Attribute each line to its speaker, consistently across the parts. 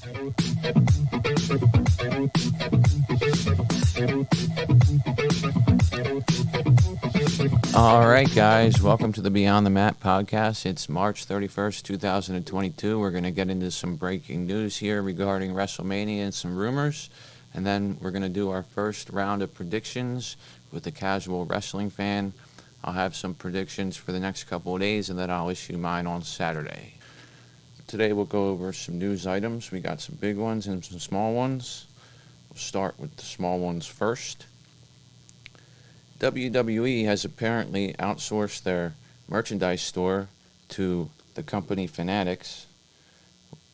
Speaker 1: All right, guys, welcome to the Beyond the Mat podcast. It's March 31st, 2022. We're going to get into some breaking news here regarding WrestleMania and some rumors. And then we're going to do our first round of predictions with the casual wrestling fan. I'll have some predictions for the next couple of days, and then I'll issue mine on Saturday. Today we'll go over some news items. We got some big ones and some small ones. We'll start with the small ones first. WWE has apparently outsourced their merchandise store to the company Fanatics.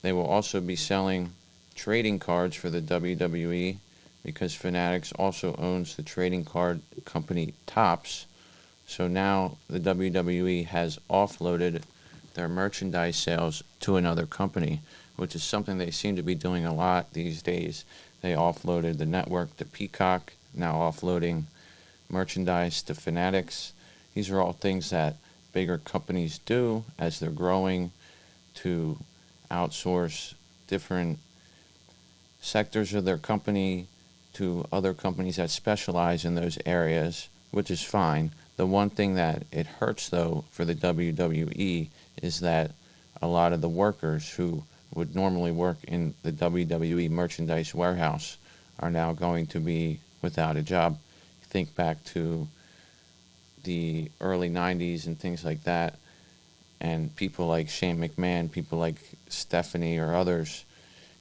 Speaker 1: They will also be selling trading cards for the WWE because Fanatics also owns the trading card company Topps. So now the WWE has offloaded their merchandise sales to another company, which is something they seem to be doing a lot these days. They offloaded the network to Peacock, now offloading merchandise to Fanatics. These are all things that bigger companies do as they're growing to outsource different sectors of their company to other companies that specialize in those areas, which is fine. The one thing that it hurts, though, for the WWE is that a lot of the workers who would normally work in the WWE merchandise warehouse are now going to be without a job. Think back to the early 90s and things like that, and people like Shane McMahon, people like Stephanie or others,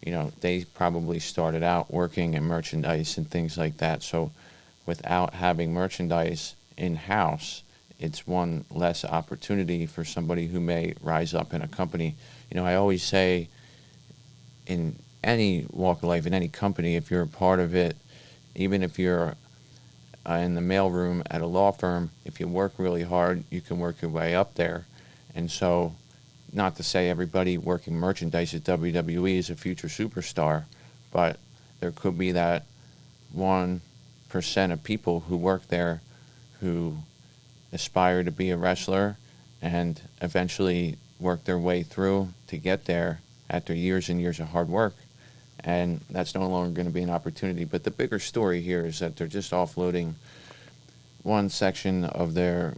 Speaker 1: you know, they probably started out working in merchandise and things like that. So without having merchandise in-house, it's one less opportunity for somebody who may rise up in a company. You know, I always say in any walk of life, in any company, if you're a part of it, even if you're in the mailroom at a law firm, if you work really hard, you can work your way up there. And so, not to say everybody working merchandise at WWE is a future superstar, but there could be that 1% of people who work there who aspire to be a wrestler and eventually work their way through to get there after years and years of hard work. And that's no longer going to be an opportunity. But the bigger story here is that they're just offloading one section of their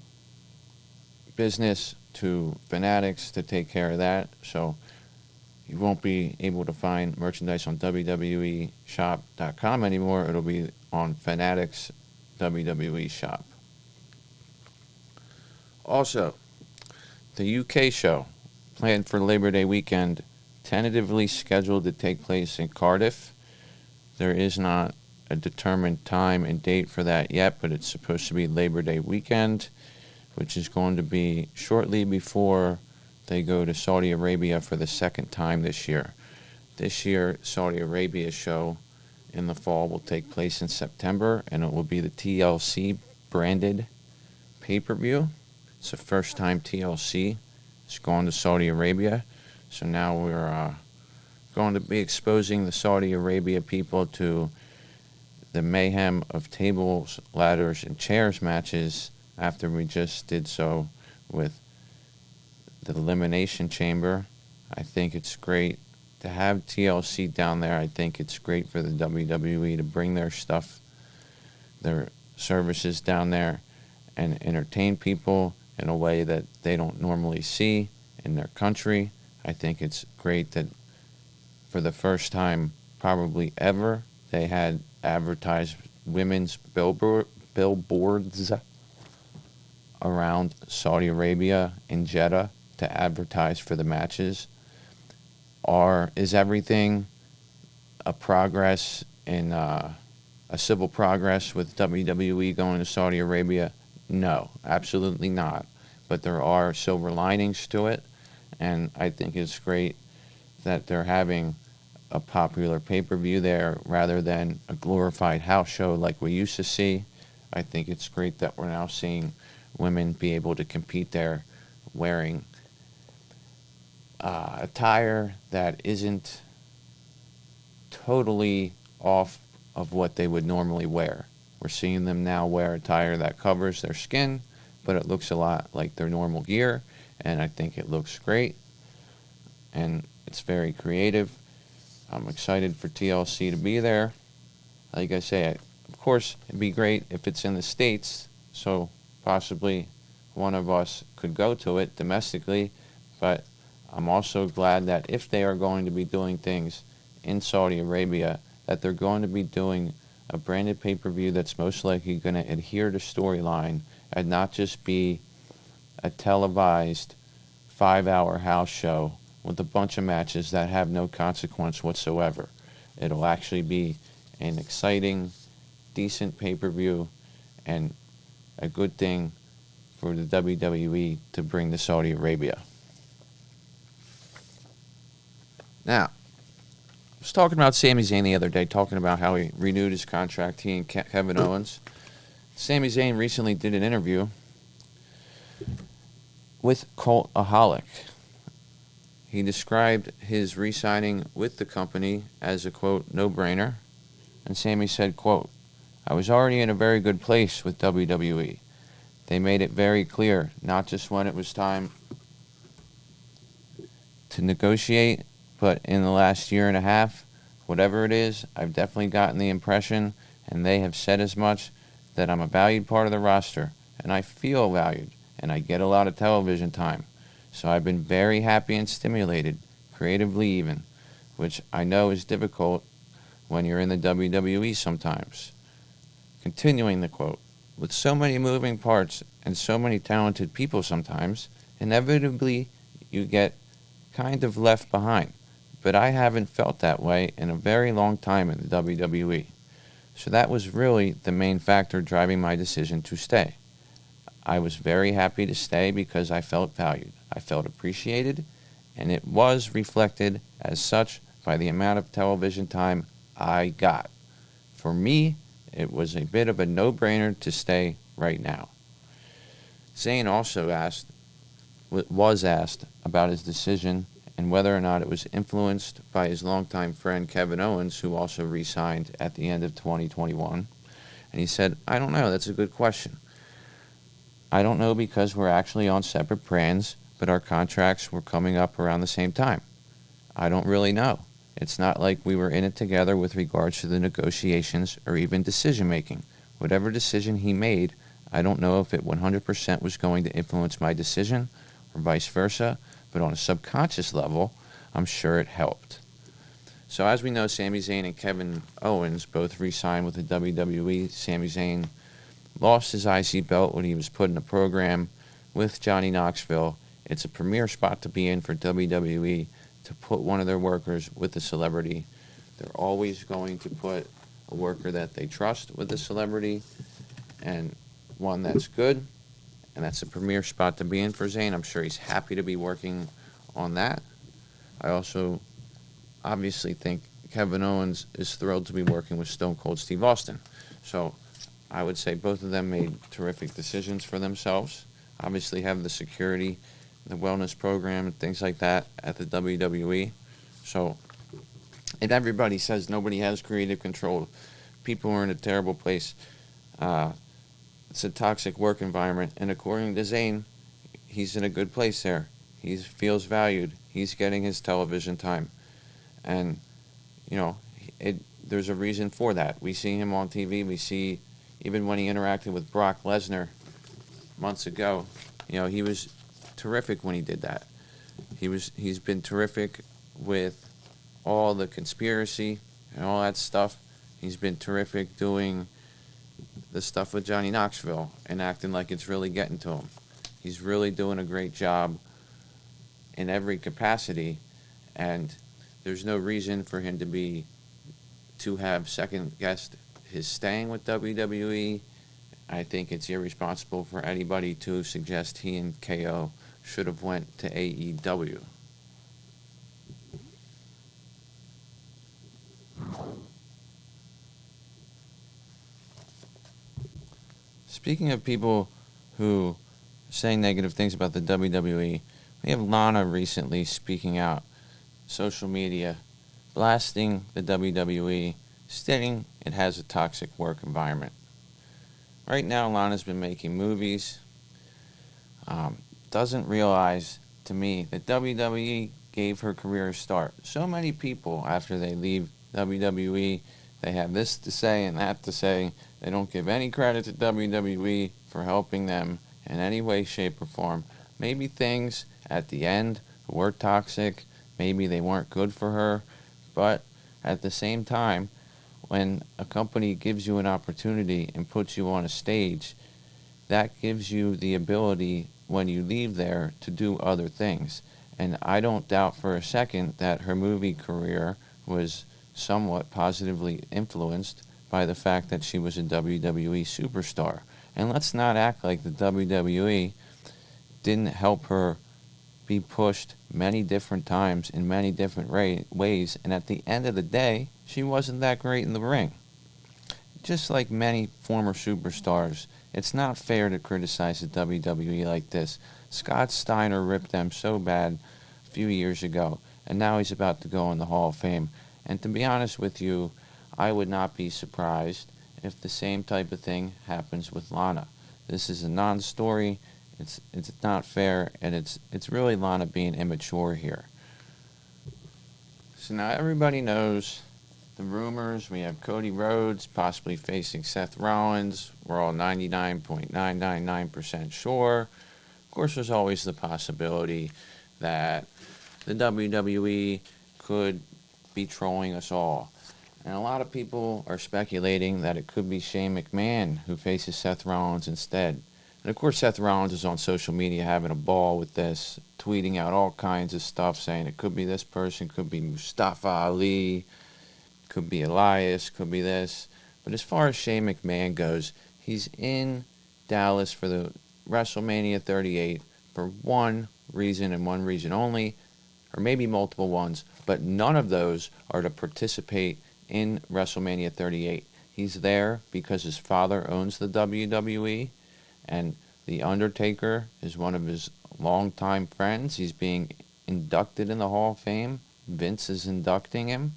Speaker 1: business to Fanatics to take care of that. So you won't be able to find merchandise on WWEshop.com anymore. It'll be on Fanatics WWE Shop. Also, the UK show, planned for Labor Day weekend, tentatively scheduled to take place in Cardiff. There is not a determined time and date for that yet, but it's supposed to be Labor Day weekend, which is going to be shortly before they go to Saudi Arabia for the second time this year. This year, Saudi Arabia show in the fall will take place in September, and it will be the TLC branded pay-per-view. It's the first time TLC is going to Saudi Arabia. So now we're going to be exposing the Saudi Arabia people to the mayhem of tables, ladders, and chairs matches after we just did so with the Elimination Chamber. I think it's great to have TLC down there. I think it's great for the WWE to bring their stuff, their services down there and entertain people in a way that they don't normally see in their country. I think it's great that for the first time probably ever, they had advertised women's billboards around Saudi Arabia in Jeddah to advertise for the matches. Is everything a progress in a civil progress with WWE going to Saudi Arabia? No, absolutely not. But there are silver linings to it. And I think it's great that they're having a popular pay-per-view there rather than a glorified house show like we used to see. I think it's great that we're now seeing women be able to compete there wearing attire that isn't totally off of what they would normally wear. We're seeing them now wear attire that covers their skin, but it looks a lot like their normal gear, and I think it looks great, and it's very creative. I'm excited for TLC to be there. Like I say, of course, it'd be great if it's in the States, so possibly one of us could go to it domestically, but I'm also glad that if they are going to be doing things in Saudi Arabia, that they're going to be doing a branded pay-per-view that's most likely going to adhere to storyline and not just be a televised 5-hour house show with a bunch of matches that have no consequence whatsoever. It'll actually be an exciting, decent pay-per-view and a good thing for the WWE to bring to Saudi Arabia. Now, I was talking about Sami Zayn the other day, talking about how he renewed his contract, he and Kevin Owens. Sami Zayn recently did an interview with Cultaholic. He described his re-signing with the company as a, quote, no-brainer. And Sami said, quote, I was already in a very good place with WWE. They made it very clear, not just when it was time to negotiate, but in the last year and a half, whatever it is, I've definitely gotten the impression, and they have said as much, that I'm a valued part of the roster, and I feel valued, and I get a lot of television time. So I've been very happy and stimulated, creatively even, which I know is difficult when you're in the WWE sometimes. Continuing the quote, with so many moving parts and so many talented people sometimes, inevitably you get kind of left behind. But I haven't felt that way in a very long time in the WWE. So that was really the main factor driving my decision to stay. I was very happy to stay because I felt valued. I felt appreciated, and it was reflected as such by the amount of television time I got. For me, it was a bit of a no-brainer to stay right now. Zayn also was asked about his decision and whether or not it was influenced by his longtime friend Kevin Owens, who also re-signed at the end of 2021. And he said, I don't know, that's a good question. I don't know because we're actually on separate brands, but our contracts were coming up around the same time. I don't really know. It's not like we were in it together with regards to the negotiations or even decision-making. Whatever decision he made, I don't know if it 100% was going to influence my decision or vice versa, but on a subconscious level, I'm sure it helped. So as we know, Sami Zayn and Kevin Owens both re-signed with the WWE. Sami Zayn lost his IC belt when he was put in a program with Johnny Knoxville. It's a premier spot to be in for WWE to put one of their workers with a celebrity. They're always going to put a worker that they trust with a celebrity and one that's good. And that's a premier spot to be in for Zayn. I'm sure he's happy to be working on that. I also obviously think Kevin Owens is thrilled to be working with Stone Cold Steve Austin. So I would say both of them made terrific decisions for themselves. Obviously have the security, the wellness program, and things like that at the WWE. So, and everybody says nobody has creative control. People are in a terrible place. It's a toxic work environment, and according to Zayn, he's in a good place there. He feels valued. He's getting his television time, and there's a reason for that. We see him on TV. We see even when he interacted with Brock Lesnar months ago. He was terrific when he did that. He's been terrific with all the conspiracy and all that stuff. He's been terrific doing the stuff with Johnny Knoxville and acting like it's really getting to him. He's really doing a great job in every capacity, and there's no reason for him to have second-guessed his staying with WWE. I think it's irresponsible for anybody to suggest he and KO should have went to AEW. Speaking of people who are saying negative things about the WWE, we have Lana recently speaking out, social media, blasting the WWE, stating it has a toxic work environment. Right now, Lana's been making movies, doesn't realize, to me, that WWE gave her career a start. So many people, after they leave WWE, they have this to say and that to say. They don't give any credit to WWE for helping them in any way, shape, or form. Maybe things at the end were toxic. Maybe they weren't good for her. But at the same time, when a company gives you an opportunity and puts you on a stage, that gives you the ability, when you leave there, to do other things. And I don't doubt for a second that her movie career was somewhat positively influenced by the fact that she was a WWE superstar. And let's not act like the WWE didn't help her be pushed many different times in many different ways. And at the end of the day, she wasn't that great in the ring. Just like many former superstars, it's not fair to criticize the WWE like this. Scott Steiner ripped them so bad a few years ago, and now he's about to go in the Hall of Fame. And to be honest with you, I would not be surprised if the same type of thing happens with Lana. This is a non-story. It's not fair, and it's really Lana being immature here. So now everybody knows the rumors. We have Cody Rhodes possibly facing Seth Rollins. We're all 99.999% sure. Of course, there's always the possibility that the WWE could be trolling us all. And a lot of people are speculating that it could be Shane McMahon who faces Seth Rollins instead. And of course, Seth Rollins is on social media having a ball with this, tweeting out all kinds of stuff, saying it could be this person, could be Mustafa Ali, could be Elias, could be this. But as far as Shane McMahon goes, he's in Dallas for the WrestleMania 38 for one reason and one reason only, or maybe multiple ones, but none of those are to participate in WrestleMania 38. He's there because his father owns the WWE, and The Undertaker is one of his longtime friends. He's being inducted in the Hall of Fame. Vince is inducting him,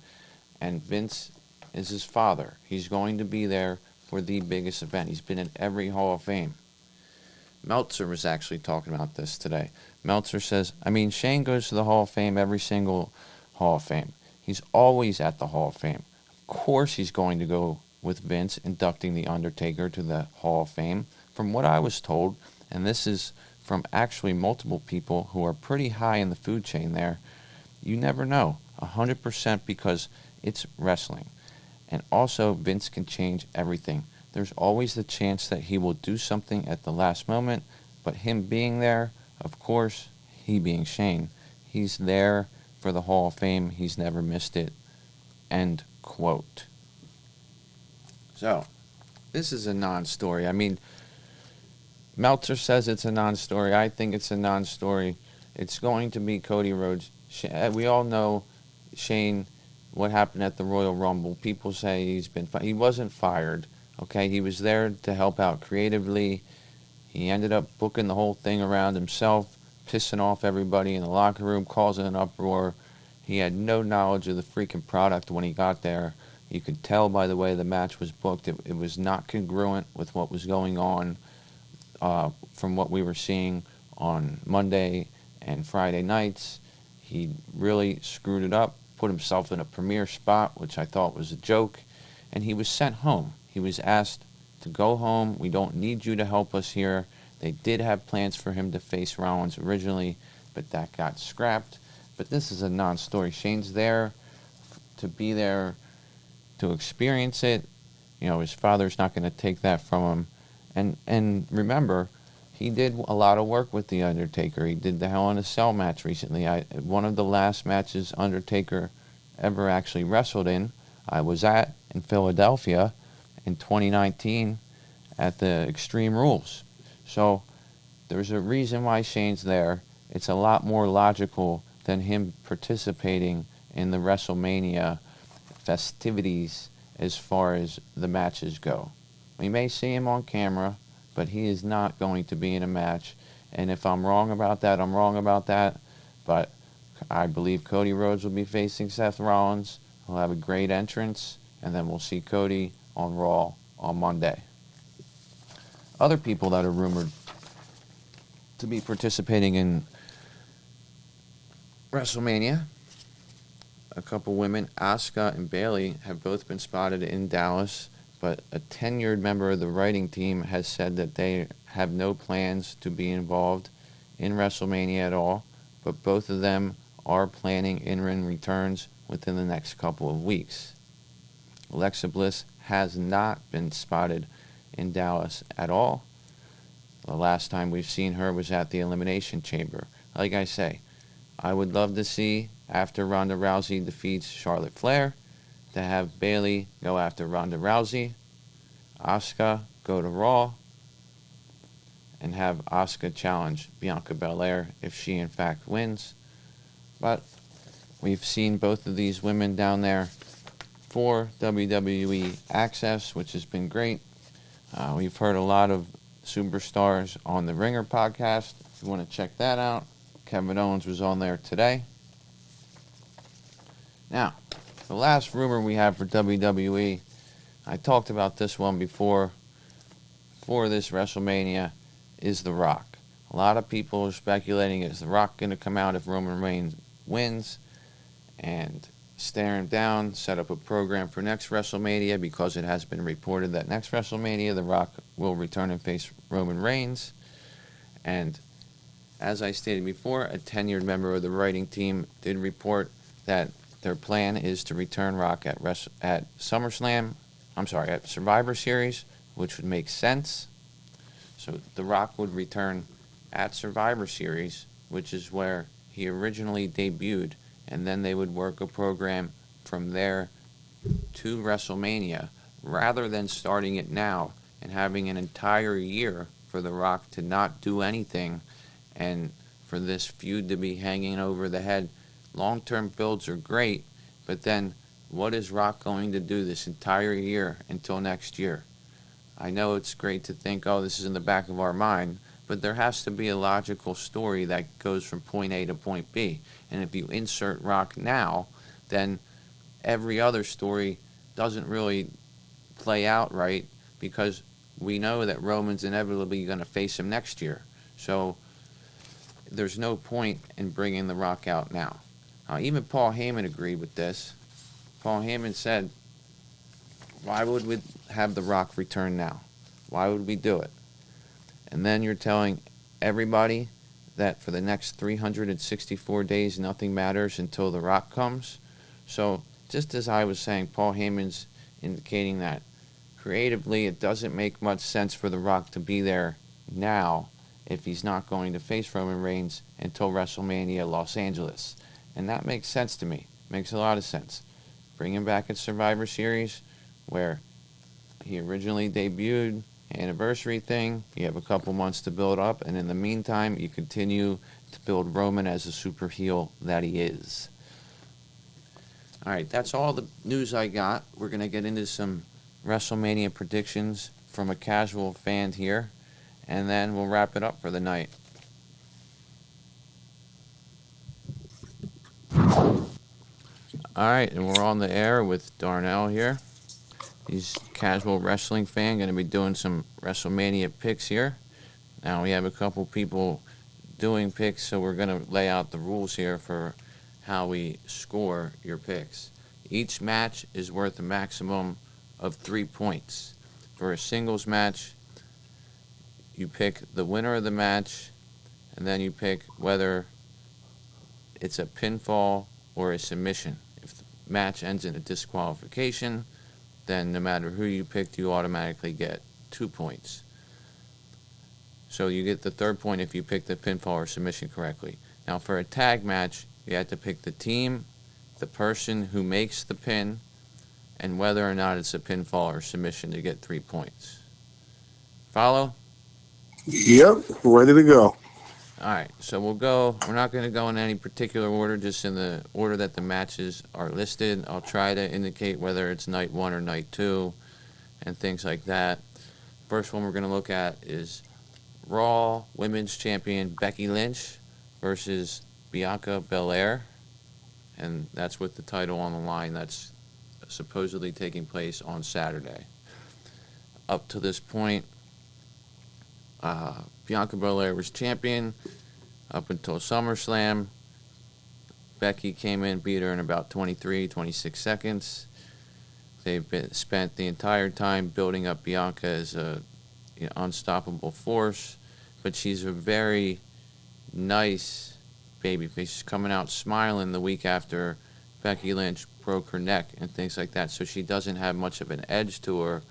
Speaker 1: and Vince is his father. He's going to be there for the biggest event. He's been in every Hall of Fame. Meltzer was actually talking about this today. Meltzer says, Shane goes to the Hall of Fame every single Hall of Fame. He's always at the Hall of Fame. Of course he's going to go with Vince inducting The Undertaker to the Hall of Fame. From what I was told, and this is from actually multiple people who are pretty high in the food chain there, you never know, 100%, because it's wrestling. And also, Vince can change everything. There's always the chance that he will do something at the last moment, but him being there, of course, he being Shane, he's there for the Hall of Fame. He's never missed it. End quote. So, this is a non-story. Meltzer says it's a non-story. I think it's a non-story. It's going to be Cody Rhodes. We all know Shane, what happened at the Royal Rumble. People say he wasn't fired. Okay, he was there to help out creatively. He ended up booking the whole thing around himself, pissing off everybody in the locker room, causing an uproar. He had no knowledge of the freaking product when he got there. You could tell by the way the match was booked. It was not congruent with what was going on from what we were seeing on Monday and Friday nights. He really screwed it up, put himself in a premier spot, which I thought was a joke, and he was sent home. He was asked to go home. We don't need you to help us here. They did have plans for him to face Rollins originally, but that got scrapped. But this is a non-story. Shane's there to be there to experience it. His father's not going to take that from him. And remember, he did a lot of work with The Undertaker. He did the Hell in a Cell match recently. One of the last matches Undertaker ever actually wrestled in, I was at in Philadelphia in 2019 at the Extreme Rules. So there's a reason why Shane's there. It's a lot more logical than him participating in the WrestleMania festivities as far as the matches go. We may see him on camera, but he is not going to be in a match. And if I'm wrong about that, I'm wrong about that. But I believe Cody Rhodes will be facing Seth Rollins. He'll have a great entrance, and then we'll see Cody on Raw on Monday. Other people that are rumored to be participating in WrestleMania. A couple women, Asuka and Bayley, have both been spotted in Dallas, but a tenured member of the writing team has said that they have no plans to be involved in WrestleMania at all, but both of them are planning in-ring returns within the next couple of weeks. Alexa Bliss has not been spotted in Dallas at all. The last time we've seen her was at the Elimination Chamber. Like I say, I would love to see, after Ronda Rousey defeats Charlotte Flair, to have Bayley go after Ronda Rousey, Asuka go to Raw, and have Asuka challenge Bianca Belair if she in fact wins. But we've seen both of these women down there for WWE Access, which has been great. We've heard a lot of superstars on the Ringer podcast. If you want to check that out, Kevin Owens was on there today. Now, the last rumor we have for WWE, I talked about this one before, for this WrestleMania, is The Rock. A lot of people are speculating, is The Rock going to come out if Roman Reigns wins and stare him down, set up a program for next WrestleMania, because it has been reported that next WrestleMania The Rock will return and face Roman Reigns. And as I stated before, a tenured member of the writing team did report that their plan is to return Rock at SummerSlam, at Survivor Series, which would make sense. So The Rock would return at Survivor Series, which is where he originally debuted, and then they would work a program from there to WrestleMania, rather than starting it now and having an entire year for The Rock to not do anything and for this feud to be hanging over the head. Long-term builds are great, but then what is Rock going to do this entire year until next year? I know it's great to think, oh, this is in the back of our mind, but there has to be a logical story that goes from point A to point B. And if you insert Rock now, then every other story doesn't really play out right, because we know that Roman's inevitably going to face him next year. So there's no point in bringing The Rock out now. Even Paul Heyman agreed with this. Paul Heyman said, why would we have The Rock return now? Why would we do it? And then you're telling everybody that for the next 364 days nothing matters until The Rock comes. So just as I was saying, Paul Heyman's indicating that creatively it doesn't make much sense for The Rock to be there now if he's not going to face Roman Reigns until WrestleMania Los Angeles. And that makes sense to me. Makes a lot of sense. Bring him back at Survivor Series, where he originally debuted, anniversary thing. You have a couple months to build up, and in the meantime, you continue to build Roman as a super heel that he is. All right, that's all the news I got. We're going to get into some WrestleMania predictions from a casual fan here, and then we'll wrap it up for the night. All right, and we're on the air with Darnell here. He's a casual wrestling fan, going to be doing some WrestleMania picks here. Now, we have a couple people doing picks, so we're going to lay out the rules here for how we score your picks. Each match is worth a maximum of 3 points. For a singles match, you pick the winner of the match, and then you pick whether it's a pinfall or a submission. If the match ends in a disqualification, then no matter who you picked, you automatically get 2 points. So you get the third point if you pick the pinfall or submission correctly. Now for a tag match, you have to pick the team, the person who makes the pin, and whether or not it's a pinfall or submission to get 3 points. Follow?
Speaker 2: Yep, ready to go.
Speaker 1: All right, so we're not going to go in any particular order, just in the order that the matches are listed. I'll try to indicate whether it's night 1 or night 2 and things like that. First one we're going to look at is Raw Women's Champion Becky Lynch versus Bianca Belair. And that's with the title on the line. That's supposedly taking place on Saturday. Up to this point, Bianca Belair was champion up until SummerSlam. Becky came in, beat her in about 23, 26 seconds. They've spent the entire time building up Bianca as a unstoppable force, but she's a very nice babyface. She's coming out smiling the week after Becky Lynch broke her neck and things like that, so she doesn't have much of an edge to her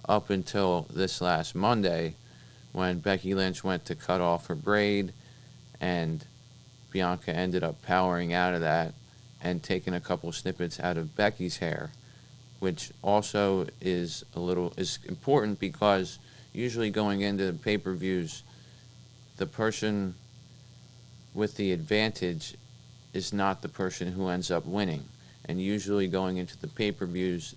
Speaker 1: up until this last Monday when Becky Lynch went to cut off her braid and Bianca ended up powering out of that and taking a couple snippets out of Becky's hair, which also is important because usually going into pay-per-views, the person with the advantage is not the person who ends up winning. And usually going into the pay-per-views,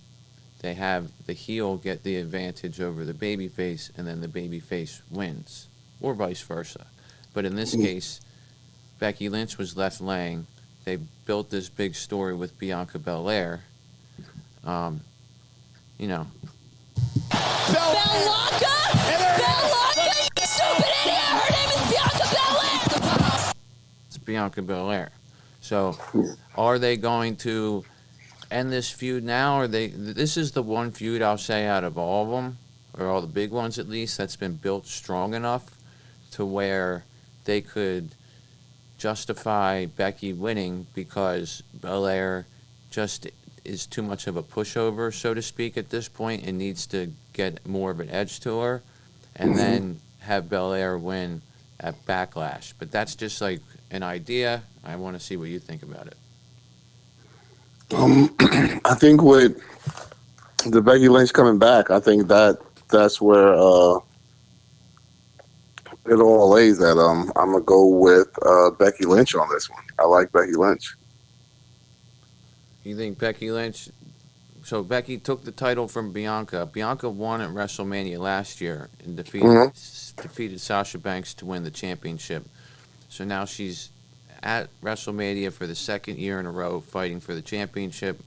Speaker 1: they have the heel get the advantage over the babyface, and then the babyface wins, or vice versa. But in this case, Becky Lynch was left laying. They built this big story with Bianca Bel-Air.
Speaker 3: Bel-Air! You stupid idiot! Her name is Bianca Bel-Air!
Speaker 1: It's Bianca Belair. So, are they going to end this feud now? Or this is the one feud I'll say out of all of them, or all the big ones at least, that's been built strong enough to where they could justify Becky winning because Belair just is too much of a pushover, so to speak, at this point, and needs to get more of an edge to her, and then have Belair win at Backlash. But that's just like an idea. I want to see what you think about it.
Speaker 2: I think with the Becky Lynch coming back, I think that's where it all lays at. I'm gonna go with Becky Lynch on this one. I like Becky Lynch.
Speaker 1: You think Becky Lynch... So Becky took the title from Bianca. Bianca won at WrestleMania last year and defeated Sasha Banks to win the championship. So now she's at WrestleMania for the second year in a row fighting for the championship.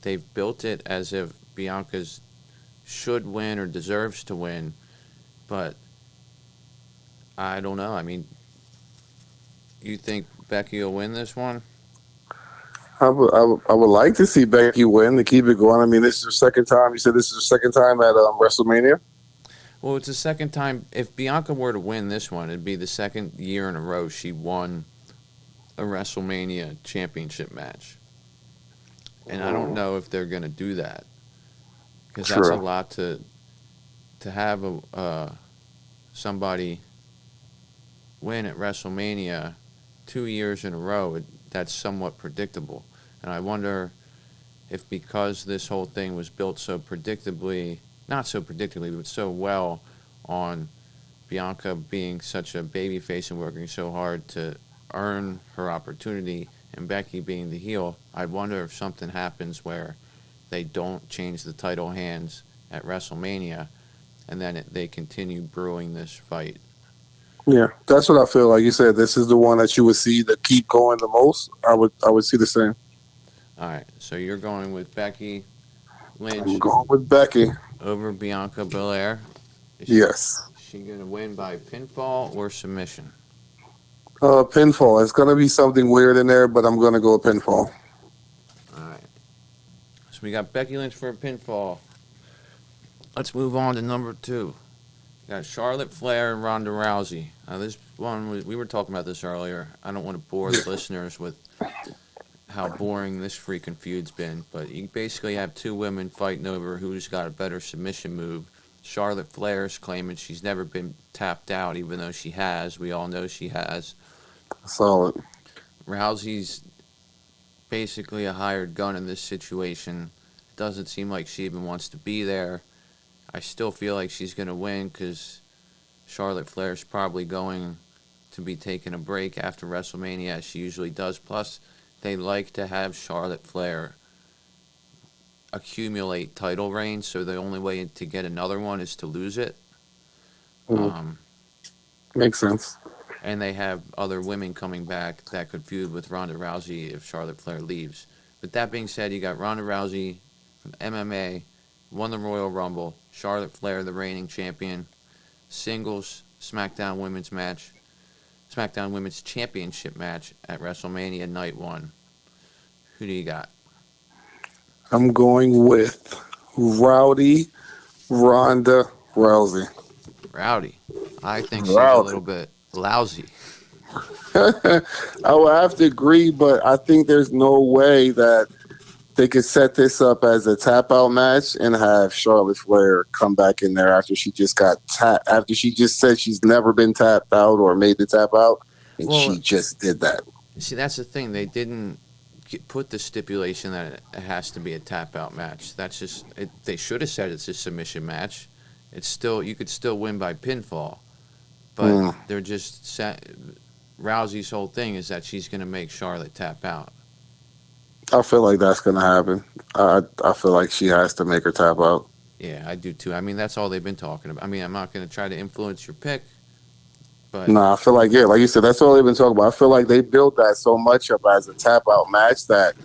Speaker 1: They've built it as if Bianca's should win or deserves to win, but I don't know. I mean, you think Becky will win this one?
Speaker 2: I would like to see Becky win to keep it going. I mean, this is her second time. You said this is her second time at WrestleMania?
Speaker 1: Well, it's the second time. If Bianca were to win this one, it'd be the second year in a row she won a WrestleMania championship match. And I don't know if they're going to do that. Because that's a lot to have somebody win at WrestleMania 2 years in a row. That's somewhat predictable. And I wonder if because this whole thing was built so predictably, not so predictably, but so well on Bianca being such a babyface and working so hard to earn her opportunity and Becky being the heel, I wonder if something happens where they don't change the title hands at WrestleMania and then they continue brewing this fight.
Speaker 2: Yeah, that's what I feel. Like you said, this is the one that you would see that keep going the most. I would see the same.
Speaker 1: All right, so you're going with Becky Lynch.
Speaker 2: I'm going with Becky
Speaker 1: over Bianca Belair.
Speaker 2: Yes.
Speaker 1: Is she going to win by pinfall or submission?
Speaker 2: Pinfall. It's going to be something weird in there, but I'm going to go with pinfall.
Speaker 1: All right. So we got Becky Lynch for a pinfall. Let's move on to number 2. We got Charlotte Flair and Ronda Rousey. Now, this one, we were talking about this earlier. I don't want to bore the listeners with how boring this freaking feud's been, but you basically have two women fighting over who's got a better submission move. Charlotte Flair's claiming she's never been tapped out, even though she has. We all know she has.
Speaker 2: Solid.
Speaker 1: Rousey's basically a hired gun in this situation. Doesn't seem like she even wants to be there. I still feel like she's going to win because Charlotte Flair's probably going to be taking a break after WrestleMania, as she usually does. Plus, they like to have Charlotte Flair accumulate title reigns, so the only way to get another one is to lose it.
Speaker 2: Makes sense.
Speaker 1: And they have other women coming back that could feud with Ronda Rousey if Charlotte Flair leaves. But that being said, you got Ronda Rousey from MMA, won the Royal Rumble. Charlotte Flair, the reigning champion. Singles SmackDown women's match. SmackDown Women's Championship match at WrestleMania Night 1. Who do you got?
Speaker 2: I'm going with Rowdy, Ronda, Rousey.
Speaker 1: Rowdy. I think she's a
Speaker 2: Rowdy.
Speaker 1: little bit lousy.
Speaker 2: I would have to agree, but I think there's no way that they could set this up as a tap out match and have Charlotte Flair come back in there after she just got tapped, after she just said she's never been tapped out or made the tap out, and she just did that.
Speaker 1: See, that's the thing. They didn't put the stipulation that it has to be a tap out match. That's just it. They should have said it's a submission match. It's still, you could still win by pinfall, but they're just Rousey's whole thing is that she's going to make Charlotte tap out.
Speaker 2: I feel like that's going to happen. I feel like she has to make her tap out.
Speaker 1: Yeah, I do too. I mean, that's all they've been talking about. I mean, I'm not going to try to influence your pick, but
Speaker 2: no, I feel like, yeah, like you said, that's all they've been talking about. I feel like they built that so much up as a tap out match that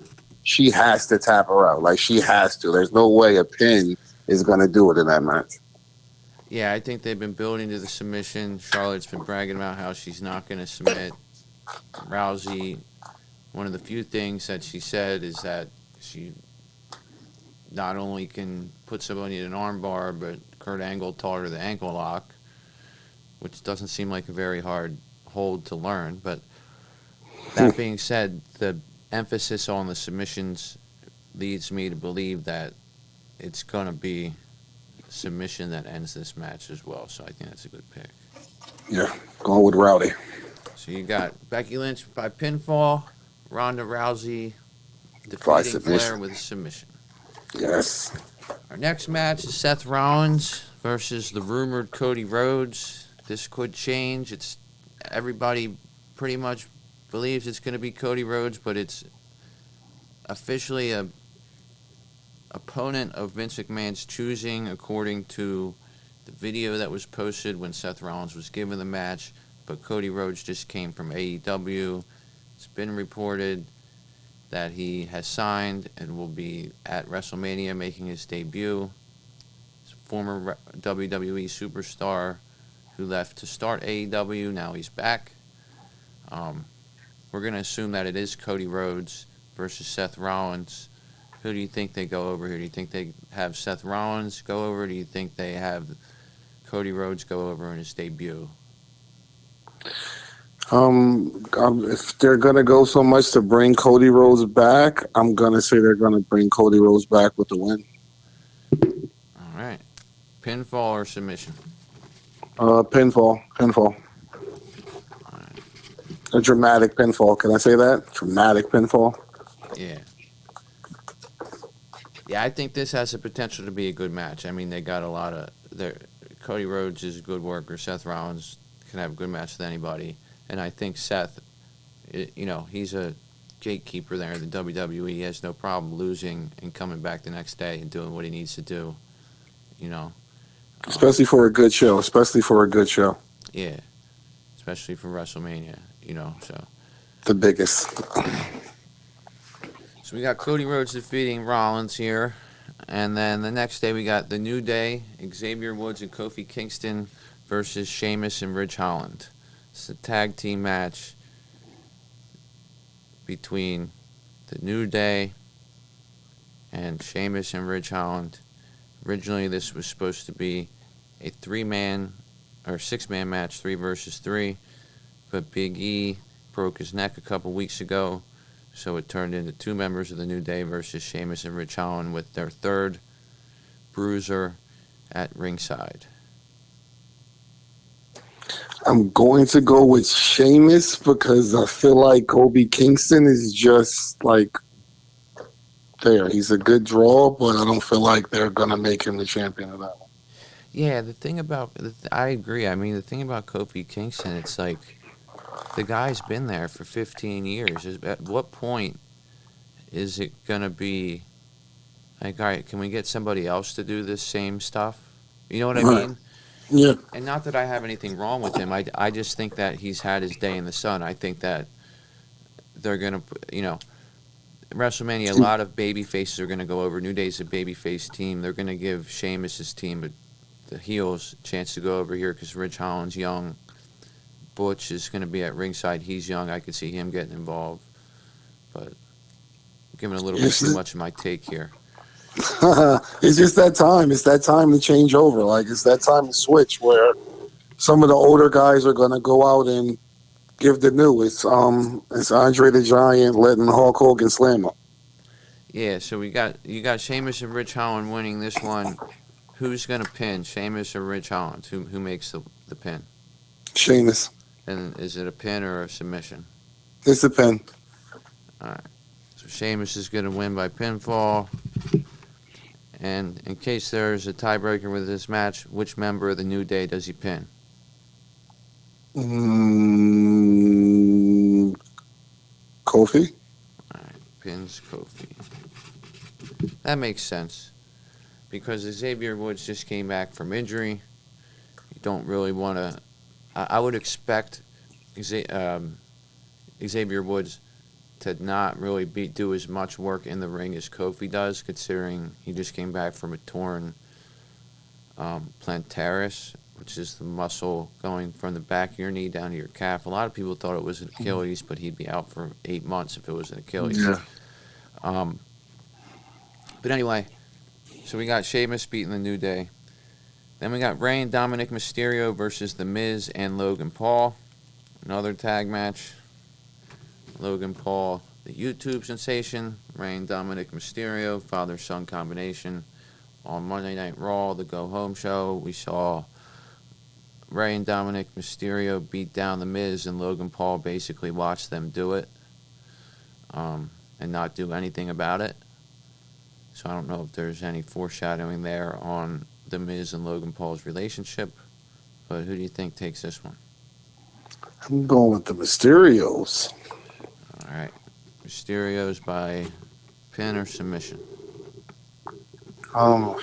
Speaker 2: she has to tap her out. Like, she has to. There's no way a pin is going to do it in that match.
Speaker 1: Yeah, I think they've been building to the submission. Charlotte's been bragging about how she's not going to submit. Rousey, one of the few things that she said is that she not only can put somebody in an armbar, but Kurt Angle taught her the ankle lock, which doesn't seem like a very hard hold to learn. But that being said, the emphasis on the submissions leads me to believe that it's going to be submission that ends this match as well. So I think that's a good pick.
Speaker 2: Yeah, going with Rowdy.
Speaker 1: So you got Becky Lynch by pinfall, Ronda Rousey defeating Flair with a submission.
Speaker 2: Yes.
Speaker 1: Our next match is Seth Rollins versus the rumored Cody Rhodes. This could change. It's everybody pretty much believes it's going to be Cody Rhodes, but it's officially a opponent of Vince McMahon's choosing, according to the video that was posted when Seth Rollins was given the match. But Cody Rhodes just came from AEW. It's been reported that he has signed and will be at WrestleMania making his debut. He's a former WWE superstar who left to start AEW. Now he's back. We're going to assume that it is Cody Rhodes versus Seth Rollins. Who do you think they go over here? Do you think they have Seth Rollins go over? Do you think they have Cody Rhodes go over in his debut?
Speaker 2: If they're gonna go so much to bring Cody Rhodes back, I'm gonna say they're gonna bring Cody Rhodes back with the win.
Speaker 1: All right, pinfall or submission?
Speaker 2: Pinfall.
Speaker 1: All right.
Speaker 2: A dramatic pinfall. Can I say that? Dramatic pinfall.
Speaker 1: Yeah. Yeah, I think this has the potential to be a good match. I mean, they got a lot of Cody Rhodes is a good worker. Seth Rollins can have a good match with anybody. And I think Seth, he's a gatekeeper there in the WWE. He has no problem losing and coming back the next day and doing what he needs to do,
Speaker 2: Especially for a good show.
Speaker 1: Yeah, especially for WrestleMania, so.
Speaker 2: The biggest.
Speaker 1: So we got Cody Rhodes defeating Rollins here. And then the next day we got The New Day, Xavier Woods and Kofi Kingston versus Sheamus and Ridge Holland. It's a tag team match between The New Day and Sheamus and Ridge Holland. Originally this was supposed to be a 6-man match, 3 versus 3. But Big E broke his neck a couple weeks ago. So it turned into 2 members of the New Day versus Sheamus and Ridge Holland with their 3rd bruiser at ringside.
Speaker 2: I'm going to go with Sheamus because I feel like Kofi Kingston is just like there. He's a good draw, but I don't feel like they're going to make him the champion of that one.
Speaker 1: Yeah, I agree. I mean, the thing about Kofi Kingston, it's like the guy's been there for 15 years. At what point is it going to be like, all right, can we get somebody else to do this same stuff? You know what I mean?
Speaker 2: Yeah.
Speaker 1: And not that I have anything wrong with him. I just think that he's had his day in the sun. I think that they're going to, WrestleMania, a lot of baby faces are going to go over. New Day's a babyface team. They're going to give Sheamus' team, the heels, a chance to go over here because Ridge Holland's young, Butch is going to be at ringside. He's young. I could see him getting involved. But I'm giving a little bit too much of my take here.
Speaker 2: It's just that time. It's that time to change over. Like, it's that time to switch where some of the older guys are going to go out and give the new. It's Andre the Giant letting Hulk Hogan slam him.
Speaker 1: Yeah, so you got Sheamus and Rich Holland winning this one. Who's going to pin, Sheamus or Rich Holland? Who makes the pin?
Speaker 2: Sheamus.
Speaker 1: And is it a pin or a submission?
Speaker 2: It's a pin.
Speaker 1: All right. So Sheamus is going to win by pinfall. And in case there's a tiebreaker with this match, which member of the New Day does he pin?
Speaker 2: Kofi.
Speaker 1: All right, pins Kofi. That makes sense because Xavier Woods just came back from injury. You don't really want to. I would expect Xavier Woods to not really do as much work in the ring as Kofi does, considering he just came back from a torn plantaris, which is the muscle going from the back of your knee down to your calf. A lot of people thought it was an Achilles, but he'd be out for 8 months if it was an Achilles.
Speaker 2: Yeah.
Speaker 1: But anyway, so we got Sheamus beating the New Day. Then we got Rey and Dominic Mysterio versus The Miz and Logan Paul. Another tag match. Logan Paul, the YouTube sensation. Rey and Dominic Mysterio, father-son combination. On Monday Night Raw, the go-home show, we saw Rey and Dominic Mysterio beat down The Miz, and Logan Paul basically watched them do it and not do anything about it. So I don't know if there's any foreshadowing there on The Miz and Logan Paul's relationship. But who do you think takes this one?
Speaker 2: I'm going with the Mysterios.
Speaker 1: All right. Mysterio's by pin or submission?
Speaker 2: I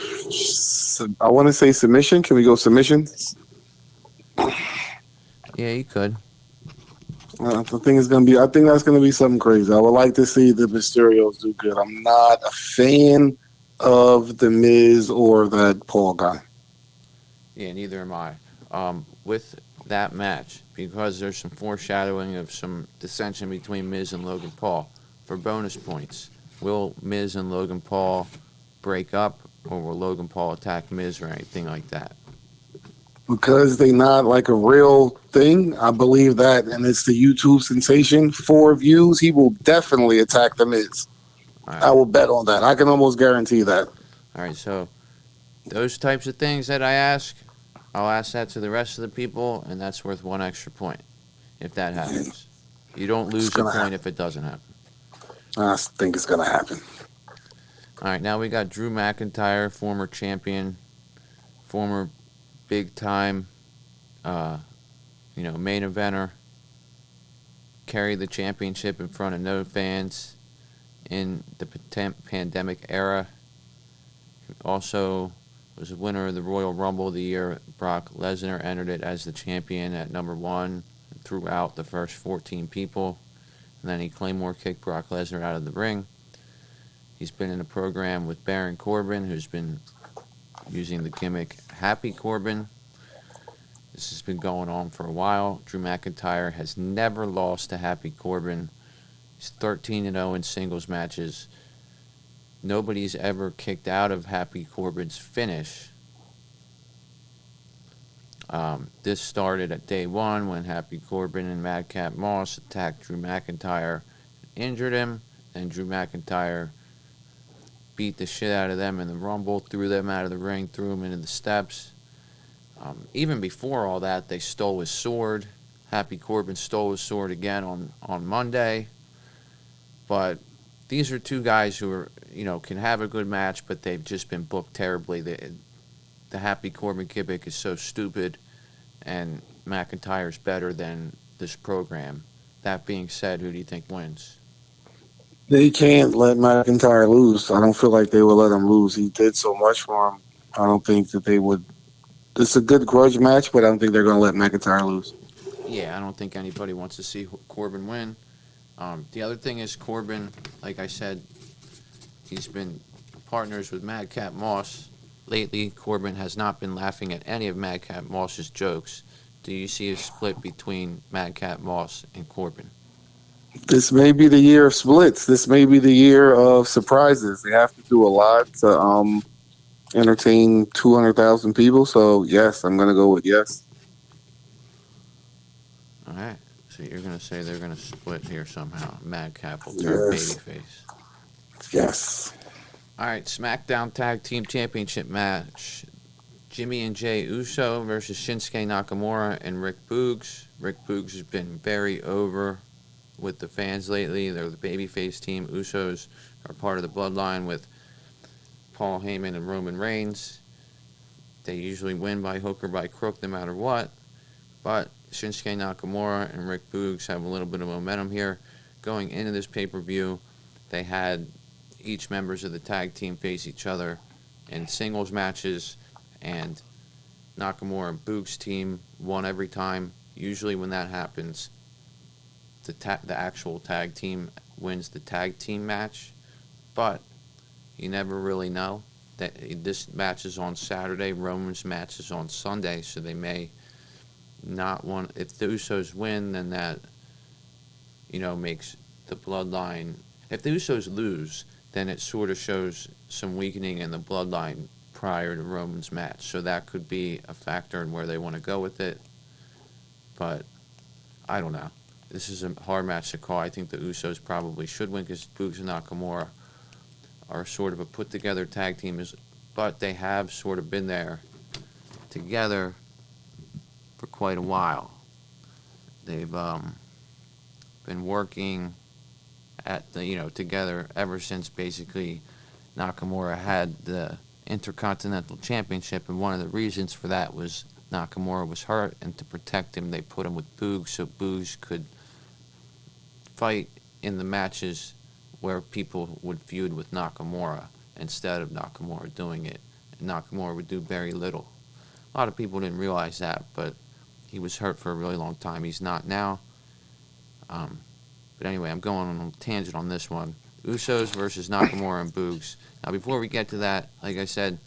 Speaker 2: want to say submission. Can we go submission?
Speaker 1: Yeah, you could.
Speaker 2: I think that's gonna be something crazy. I would like to see the Mysterios do good. I'm not a fan of the Miz or that Paul guy.
Speaker 1: Yeah, neither am I. With that match, because there's some foreshadowing of some dissension between Miz and Logan Paul, for bonus points, will Miz and Logan Paul break up, or will Logan Paul attack Miz or anything like that?
Speaker 2: Because they not like a real thing, I believe that, and it's the YouTube sensation. 4 views, he will definitely attack the Miz.
Speaker 1: Right.
Speaker 2: I will bet on that. I can almost guarantee that.
Speaker 1: All right, so those types of things that I ask, I'll ask that to the rest of the people, and that's worth 1 extra point if that happens. You don't lose a point if it doesn't happen.
Speaker 2: I think it's going to happen.
Speaker 1: All right, now we got Drew McIntyre, former champion, former big-time, main eventer, carried the championship in front of no fans in the pandemic era. Also was a winner of the Royal Rumble the year Brock Lesnar entered it as the champion at number 1 and threw out the first 14 people. And then he Claymore kicked Brock Lesnar out of the ring. He's been in a program with Baron Corbin, who's been using the gimmick Happy Corbin. This has been going on for a while. Drew McIntyre has never lost to Happy Corbin. He's 13-0 in singles matches. Nobody's ever kicked out of Happy Corbin's finish. This started at day 1 when Happy Corbin and Madcap Moss attacked Drew McIntyre, injured him, and Drew McIntyre beat the shit out of them in the Rumble, threw them out of the ring, threw them into the steps. Even before all that, they stole his sword. Happy Corbin stole his sword again on Monday. But these are 2 guys who are, can have a good match, but they've just been booked terribly. The Happy Corbin gimmick is so stupid, and McIntyre's better than this program. That being said, who do you think wins?
Speaker 2: They can't let McIntyre lose. I don't feel like they will let him lose. He did so much for him. I don't think that they would. It's a good grudge match, but I don't think they're going to let McIntyre lose.
Speaker 1: Yeah, I don't think anybody wants to see Corbin win. The other thing is Corbin, like I said, he's been partners with Madcap Moss. Lately, Corbin has not been laughing at any of Madcap Moss's jokes do you see a split between Madcap Moss and Corbin?
Speaker 2: This may be the year of splits. This may be the year of surprises. They have to do a lot to entertain 200,000 people. So, yes, I'm going to go with yes.
Speaker 1: All right. So you're going to say they're going to split here somehow. Madcap will turn
Speaker 2: Yes.
Speaker 1: babyface.
Speaker 2: Yes.
Speaker 1: All right. SmackDown Tag Team Championship match. Jimmy and Jay Uso versus Shinsuke Nakamura and Rick Boogs. Rick Boogs has been very over with the fans lately. They're the babyface team. Usos are part of the bloodline with Paul Heyman and Roman Reigns. They usually win by hook or by crook no matter what. But Shinsuke Nakamura and Rick Boogs have a little bit of momentum here. Going into this pay-per-view, they had each members of the tag team face each other in singles matches, and Nakamura and Boogs' team won every time. Usually when that happens, the actual tag team wins the tag team match, but you never really know. This match is on Saturday, Roman's match is on Sunday, so they may not want. If the Usos win, then that, makes the bloodline. If the Usos lose, then it sort of shows some weakening in the bloodline prior to Roman's match. So that could be a factor in where they want to go with it. But I don't know. This is a hard match to call. I think the Usos probably should win because Boogs and Nakamura are sort of a put-together tag team, but they have sort of been there together for quite a while. They've been working at together ever since basically Nakamura had the Intercontinental Championship, and one of the reasons for that was Nakamura was hurt, and to protect him, they put him with Boogs so Boogs could fight in the matches where people would feud with Nakamura instead of Nakamura doing it. And Nakamura would do very little. A lot of people didn't realize that, but he was hurt for a really long time. He's not now. But anyway, I'm going on a tangent on this one. Usos versus Nakamura and Boogs. Now, before we get to that, like I said,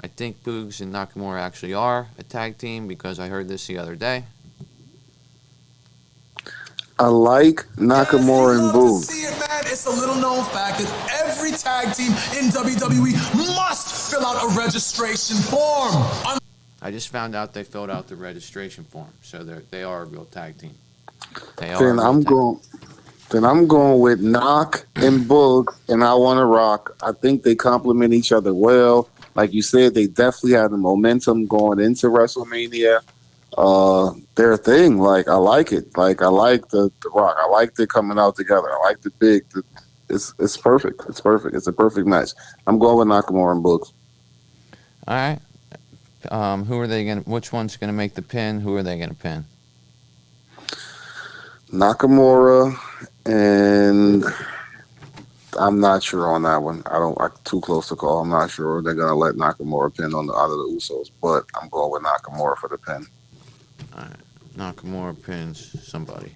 Speaker 1: I think Boogs and Nakamura actually are a tag team because I heard this the other day.
Speaker 2: I like Nakamura and Boogs.
Speaker 4: See it, man. It's a little known fact that every tag team in WWE must fill out a registration form.
Speaker 1: I just found out they filled out the registration form, so they are a real tag team.
Speaker 2: Then I'm going with Knock and Boog, and I Want to Rock. I think they complement each other well. Like you said, they definitely have the momentum going into WrestleMania. Their thing, like I like it. Like I like the Rock. I like it coming out together. I like the big. It's perfect. It's perfect. It's a perfect match. I'm going with Nakamura and Boog.
Speaker 1: All right. Who are they going to? Which one's going to make the pin? Who are they going to pin?
Speaker 2: Nakamura, and I'm not sure on that one. I'm too close to call. I'm not sure they're going to let Nakamura pin out of the Usos, but I'm going with Nakamura for the pin.
Speaker 1: All right. Nakamura pins somebody.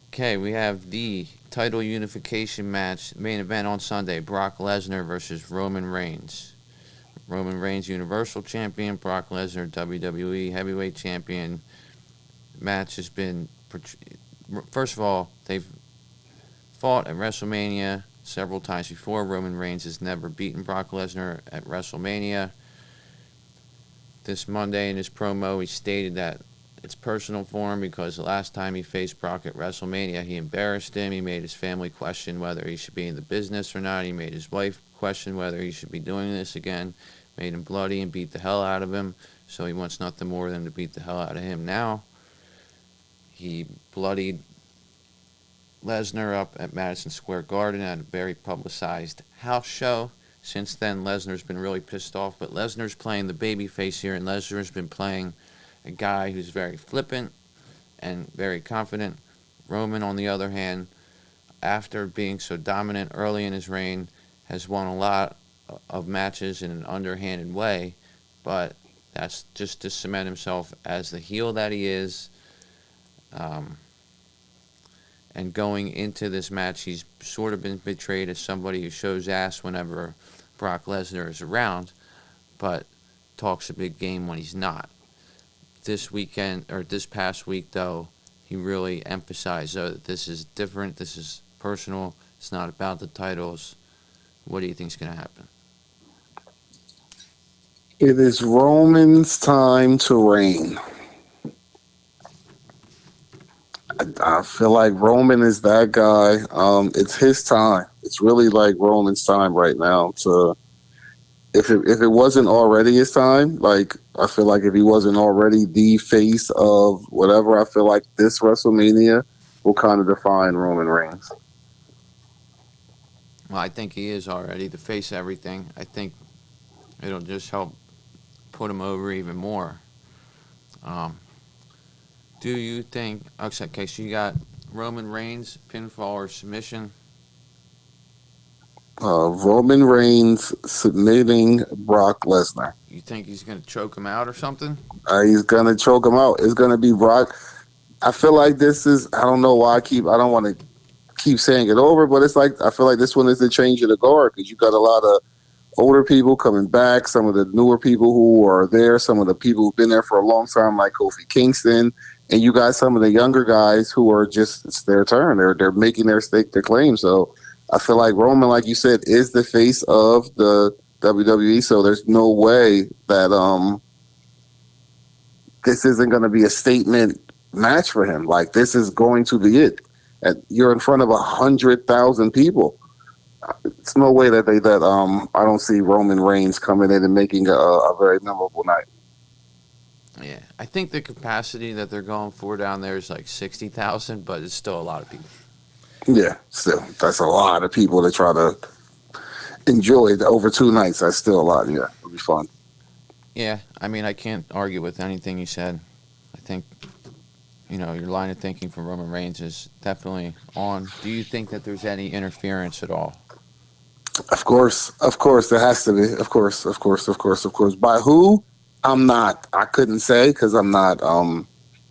Speaker 1: Okay, we have the title unification match, main event on Sunday, Brock Lesnar versus Roman Reigns. Roman Reigns, Universal Champion, Brock Lesnar, WWE Heavyweight Champion. Match has been, first of all, they've fought at WrestleMania several times before. Roman Reigns has never beaten Brock Lesnar at WrestleMania. This Monday in his promo, he stated that it's personal for him because the last time he faced Brock at WrestleMania, he embarrassed him. He made his family question whether he should be in the business or not. He made his wife question whether he should be doing this again. Made him bloody and beat the hell out of him. So he wants nothing more than to beat the hell out of him now. He bloodied Lesnar up at Madison Square Garden at a very publicized house show. Since then, Lesnar's been really pissed off, but Lesnar's playing the babyface here, and Lesnar's been playing a guy who's very flippant and very confident. Roman, on the other hand, after being so dominant early in his reign, has won a lot of matches in an underhanded way, but that's just to cement himself as the heel that he is. And going into this match, he's sort of been portrayed as somebody who shows ass whenever Brock Lesnar is around, but talks a big game when he's not. this weekend or this past week, though, he really emphasized that this is different, this is personal, it's not about the titles. What do you think is going to happen?
Speaker 2: It is Roman's time to reign. I feel like Roman is that guy. It's his time. It's really like Roman's time right now. To if it wasn't already his time, like I feel like if he wasn't already the face of whatever, I feel like this WrestleMania will kind of define Roman Reigns.
Speaker 1: Well, I think he is already the face of everything. I think it'll just help put him over even more. Do you think... Okay, so you got Roman Reigns, pinfall or submission?
Speaker 2: Roman Reigns submitting Brock Lesnar.
Speaker 1: You think he's going to choke him out or something?
Speaker 2: He's going to choke him out. It's going to be Brock. I feel like this is... I don't know why I don't want to keep saying it over, but it's like I feel like this one is the change of the guard because you got a lot of older people coming back, some of the newer people who are there, some of the people who've been there for a long time, like Kofi Kingston, and you got some of the younger guys who are just it's their turn. They're making their claim. So I feel like Roman, like you said, is the face of the WWE. So there's no way that this isn't going to be a statement match for him. Like this is going to be it. And you're in front of 100,000 people. It's no way that I don't see Roman Reigns coming in and making a very memorable night.
Speaker 1: Yeah, I think the capacity that they're going for down there is like 60,000, but it's still a lot of people.
Speaker 2: Yeah, still, that's a lot of people to try to enjoy it over 2 nights. That's still a lot. Yeah, it'll be fun.
Speaker 1: Yeah, I mean, I can't argue with anything you said. I think, your line of thinking for Roman Reigns is definitely on. Do you think that there's any interference at all?
Speaker 2: Of course, there has to be. Of course. By who? I couldn't say because I'm not. I'm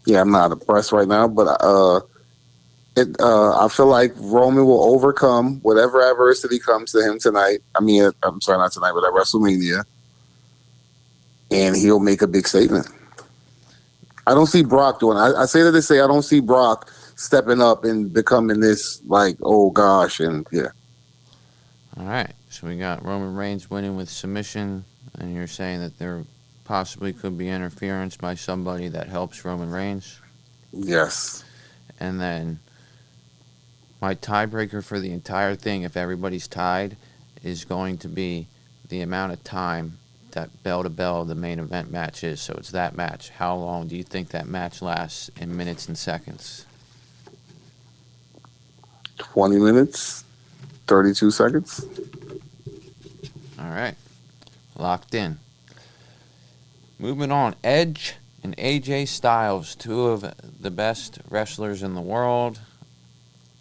Speaker 2: not impressed right now. But I feel like Roman will overcome whatever adversity comes to him tonight. I'm sorry, not tonight, but at WrestleMania, and he'll make a big statement. I don't see Brock doing. I say that to say I don't see Brock stepping up and becoming this like, oh gosh, and yeah.
Speaker 1: All right, so we got Roman Reigns winning with submission, and you're saying that there possibly could be interference by somebody that helps Roman Reigns?
Speaker 2: Yes.
Speaker 1: And then my tiebreaker for the entire thing, if everybody's tied, is going to be the amount of time that bell-to-bell the main event match is. So it's that match. How long do you think that match lasts in minutes and seconds?
Speaker 2: 20 minutes, 32 seconds.
Speaker 1: All right. Locked in. Moving on. Edge and AJ Styles, 2 of the best wrestlers in the world.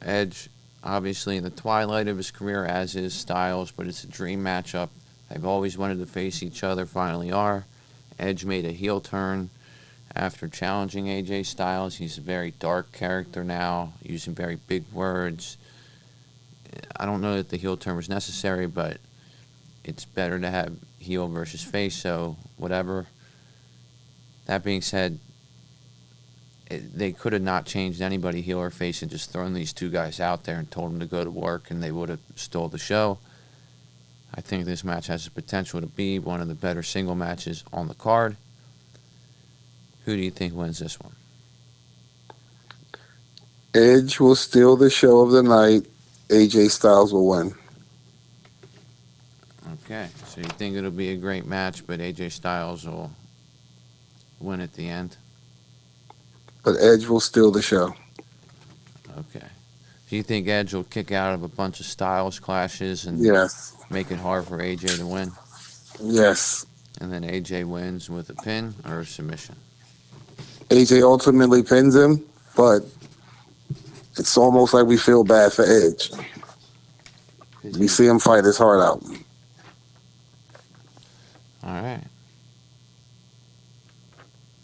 Speaker 1: Edge, obviously, in the twilight of his career, as is Styles, but it's a dream matchup. They've always wanted to face each other, finally are. Edge made a heel turn after challenging AJ Styles. He's a very dark character now, using very big words. I don't know that the heel turn was necessary, but it's better to have heel versus face, so whatever. That being said, they could have not changed anybody heel or face and just thrown these 2 guys out there and told them to go to work, and they would have stole the show. I think this match has the potential to be one of the better single matches on the card. Who do you think wins this one?
Speaker 2: Edge will steal the show of the night. AJ Styles will win.
Speaker 1: Okay, so you think it'll be a great match, but AJ Styles will win at the end?
Speaker 2: But Edge will steal the show.
Speaker 1: Okay. Do you think Edge will kick out of a bunch of Styles clashes and
Speaker 2: Yes.
Speaker 1: make it hard for AJ to win?
Speaker 2: Yes.
Speaker 1: And then AJ wins with a pin or a submission?
Speaker 2: AJ ultimately pins him, but it's almost like we feel bad for Edge. We see him fight his heart out.
Speaker 1: All right.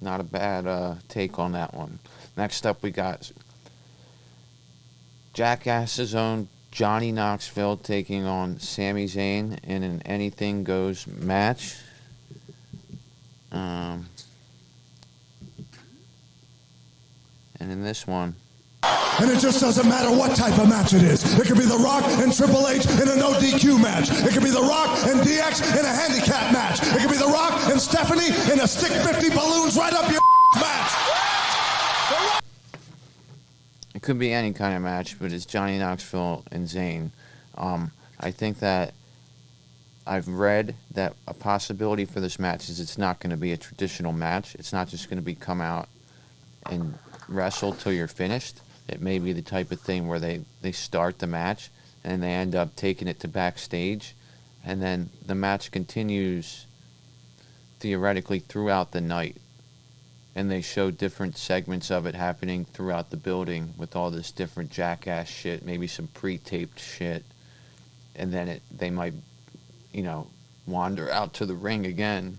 Speaker 1: Not a bad take on that one. Next up, we got Jackass's own Johnny Knoxville taking on Sami Zayn in an anything goes match. And in this one,
Speaker 4: And it just doesn't matter what type of match it is. It could be The Rock and Triple H in a no DQ match. It could be The Rock and DX in a handicap match. It could be The Rock and Stephanie in a stick 50 balloons right up your match.
Speaker 1: it could be any kind of match, but it's Johnny Knoxville and Zayn. I think that I've read that a possibility for this match is it's not going to be a traditional match. It's not just going to be come out and wrestle till you're finished. It may be the type of thing where they start the match and they end up taking it to backstage, and then the match continues theoretically throughout the night. And they show different segments of it happening throughout the building with all this different jackass shit, maybe some pre-taped shit. And then they might, wander out to the ring again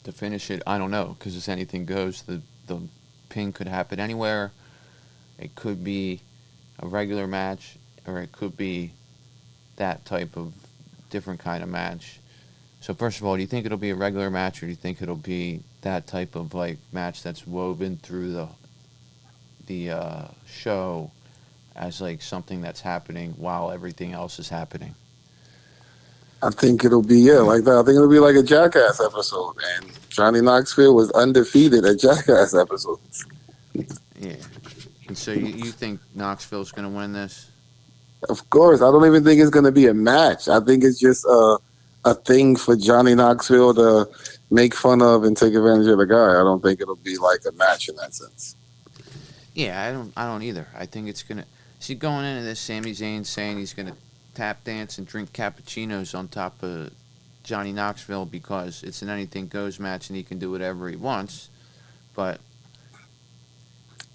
Speaker 1: to finish it. I don't know, because as anything goes, the pin could happen anywhere. It could be a regular match, or it could be that type of different kind of match. So first of all, do you think it'll be a regular match, or do you think it'll be that type of match that's woven through the show as something that's happening while everything else is happening?
Speaker 2: I think it'll be like that. I think it'll be like a Jackass episode, and Johnny Knoxville was undefeated at Jackass episodes.
Speaker 1: Yeah. And so you think Knoxville's going to win this?
Speaker 2: Of course. I don't even think it's going to be a match. I think it's just a thing for Johnny Knoxville to make fun of and take advantage of the guy. I don't think it'll be like a match in that sense.
Speaker 1: Yeah, I don't either. I think it's going to... See, going into this, Sami Zayn saying he's going to tap dance and drink cappuccinos on top of Johnny Knoxville because it's an anything goes match and he can do whatever he wants. But...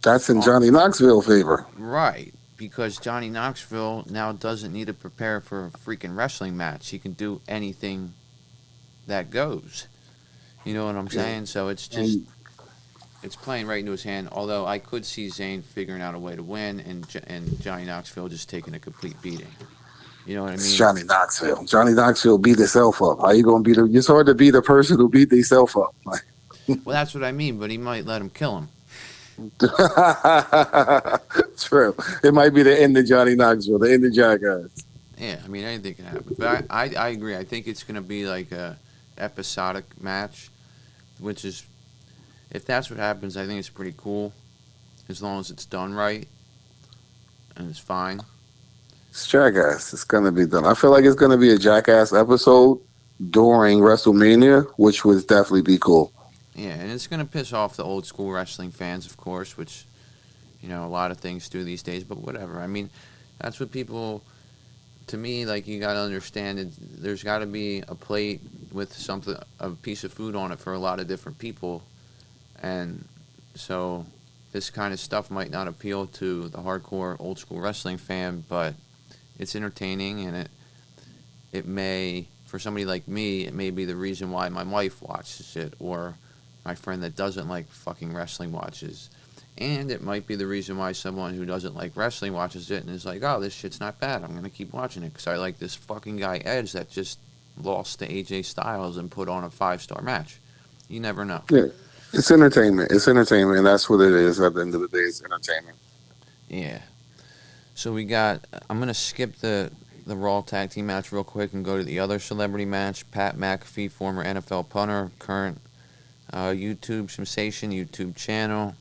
Speaker 2: That's in Johnny Knoxville's favor.
Speaker 1: Right. Because Johnny Knoxville now doesn't need to prepare for a freaking wrestling match. He can do anything that goes. You know what I'm saying? So it's just... It's playing right into his hand, although I could see Zayn figuring out a way to win and Johnny Knoxville just taking a complete beating. You know what I mean?
Speaker 2: It's Johnny Knoxville. Johnny Knoxville beat himself up. How you going to beat him? It's hard to beat a person who beat themselves up.
Speaker 1: Well, that's what I mean, but he might let him kill him.
Speaker 2: True. It might be the end of Johnny Knoxville, the end of Jackass.
Speaker 1: Yeah, I mean, anything can happen. But I agree. I think it's going to be like a episodic match, which is... If that's what happens, I think it's pretty cool, as long as it's done right, and it's fine.
Speaker 2: It's Jackass. It's going to be done. I feel like it's going to be a Jackass episode during WrestleMania, which would definitely be cool.
Speaker 1: Yeah, and it's going to piss off the old school wrestling fans, of course, which, a lot of things do these days, but whatever. I mean, that's what people, to me, you got to understand, there's got to be a plate with a piece of food on it for a lot of different people. And so this kind of stuff might not appeal to the hardcore old school wrestling fan, but it's entertaining, and it may, for somebody like me, it may be the reason why my wife watches it, or my friend that doesn't like fucking wrestling watches. And it might be the reason why someone who doesn't like wrestling watches it and is like, oh, this shit's not bad, I'm going to keep watching it because I like this fucking guy Edge that just lost to AJ Styles and put on a 5-star match. You never know.
Speaker 2: Yeah. It's entertainment. It's entertainment, and that's what it is at the end of the day. It's entertainment.
Speaker 1: Yeah. So we got... I'm going to skip the Raw Tag Team match real quick and go to the other celebrity match. Pat McAfee, former NFL punter, current YouTube sensation, YouTube channel,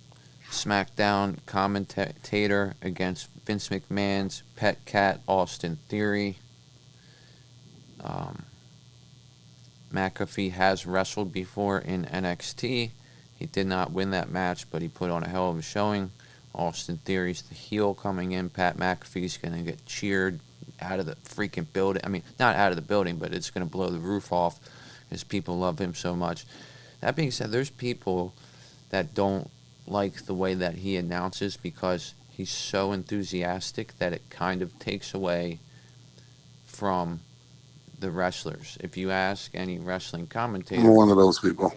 Speaker 1: SmackDown commentator against Vince McMahon's pet cat, Austin Theory. McAfee has wrestled before in NXT. He did not win that match, but he put on a hell of a showing. Austin Theory's the heel coming in. Pat McAfee's going to get cheered out of the freaking building. I mean, not out of the building, but it's going to blow the roof off because people love him so much. That being said, there's people that don't like the way that he announces because he's so enthusiastic that it kind of takes away from the wrestlers. If you ask any wrestling commentator...
Speaker 2: I'm one of those people.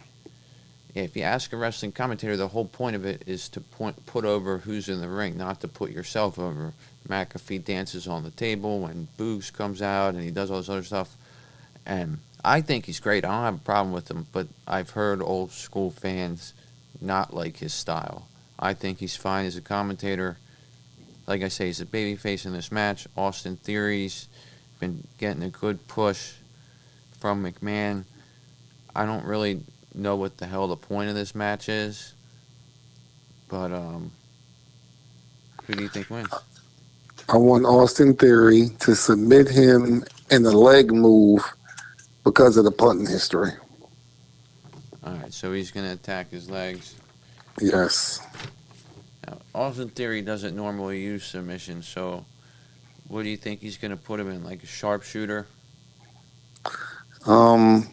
Speaker 1: If you ask a wrestling commentator, the whole point of it is to put over who's in the ring, not to put yourself over. McAfee dances on the table when Boogs comes out, and he does all this other stuff. And I think he's great. I don't have a problem with him, but I've heard old school fans not like his style. I think he's fine as a commentator. Like I say, he's a babyface in this match. Austin Theory's been getting a good push from McMahon. I don't really know what the hell the point of this match is, but who do you think wins?
Speaker 2: I want Austin Theory to submit him in the leg move because of the punting history.
Speaker 1: All right, so he's going to attack his legs.
Speaker 2: Yes.
Speaker 1: Now, Austin Theory doesn't normally use submission, so what do you think he's going to put him in, like a sharpshooter?
Speaker 2: I'm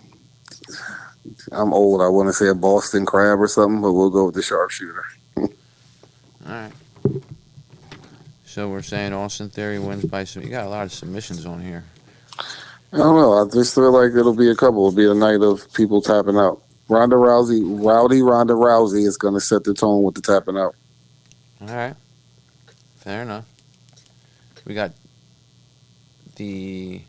Speaker 2: old. I want to say a Boston Crab or something, but we'll go with the sharpshooter.
Speaker 1: All right. So we're saying Austin Theory wins by some. You got a lot of submissions on here.
Speaker 2: I don't know. I just feel like it'll be a couple. It'll be a night of people tapping out. Ronda Rousey is going to set the tone with the tapping out.
Speaker 1: All right. Fair enough. We got the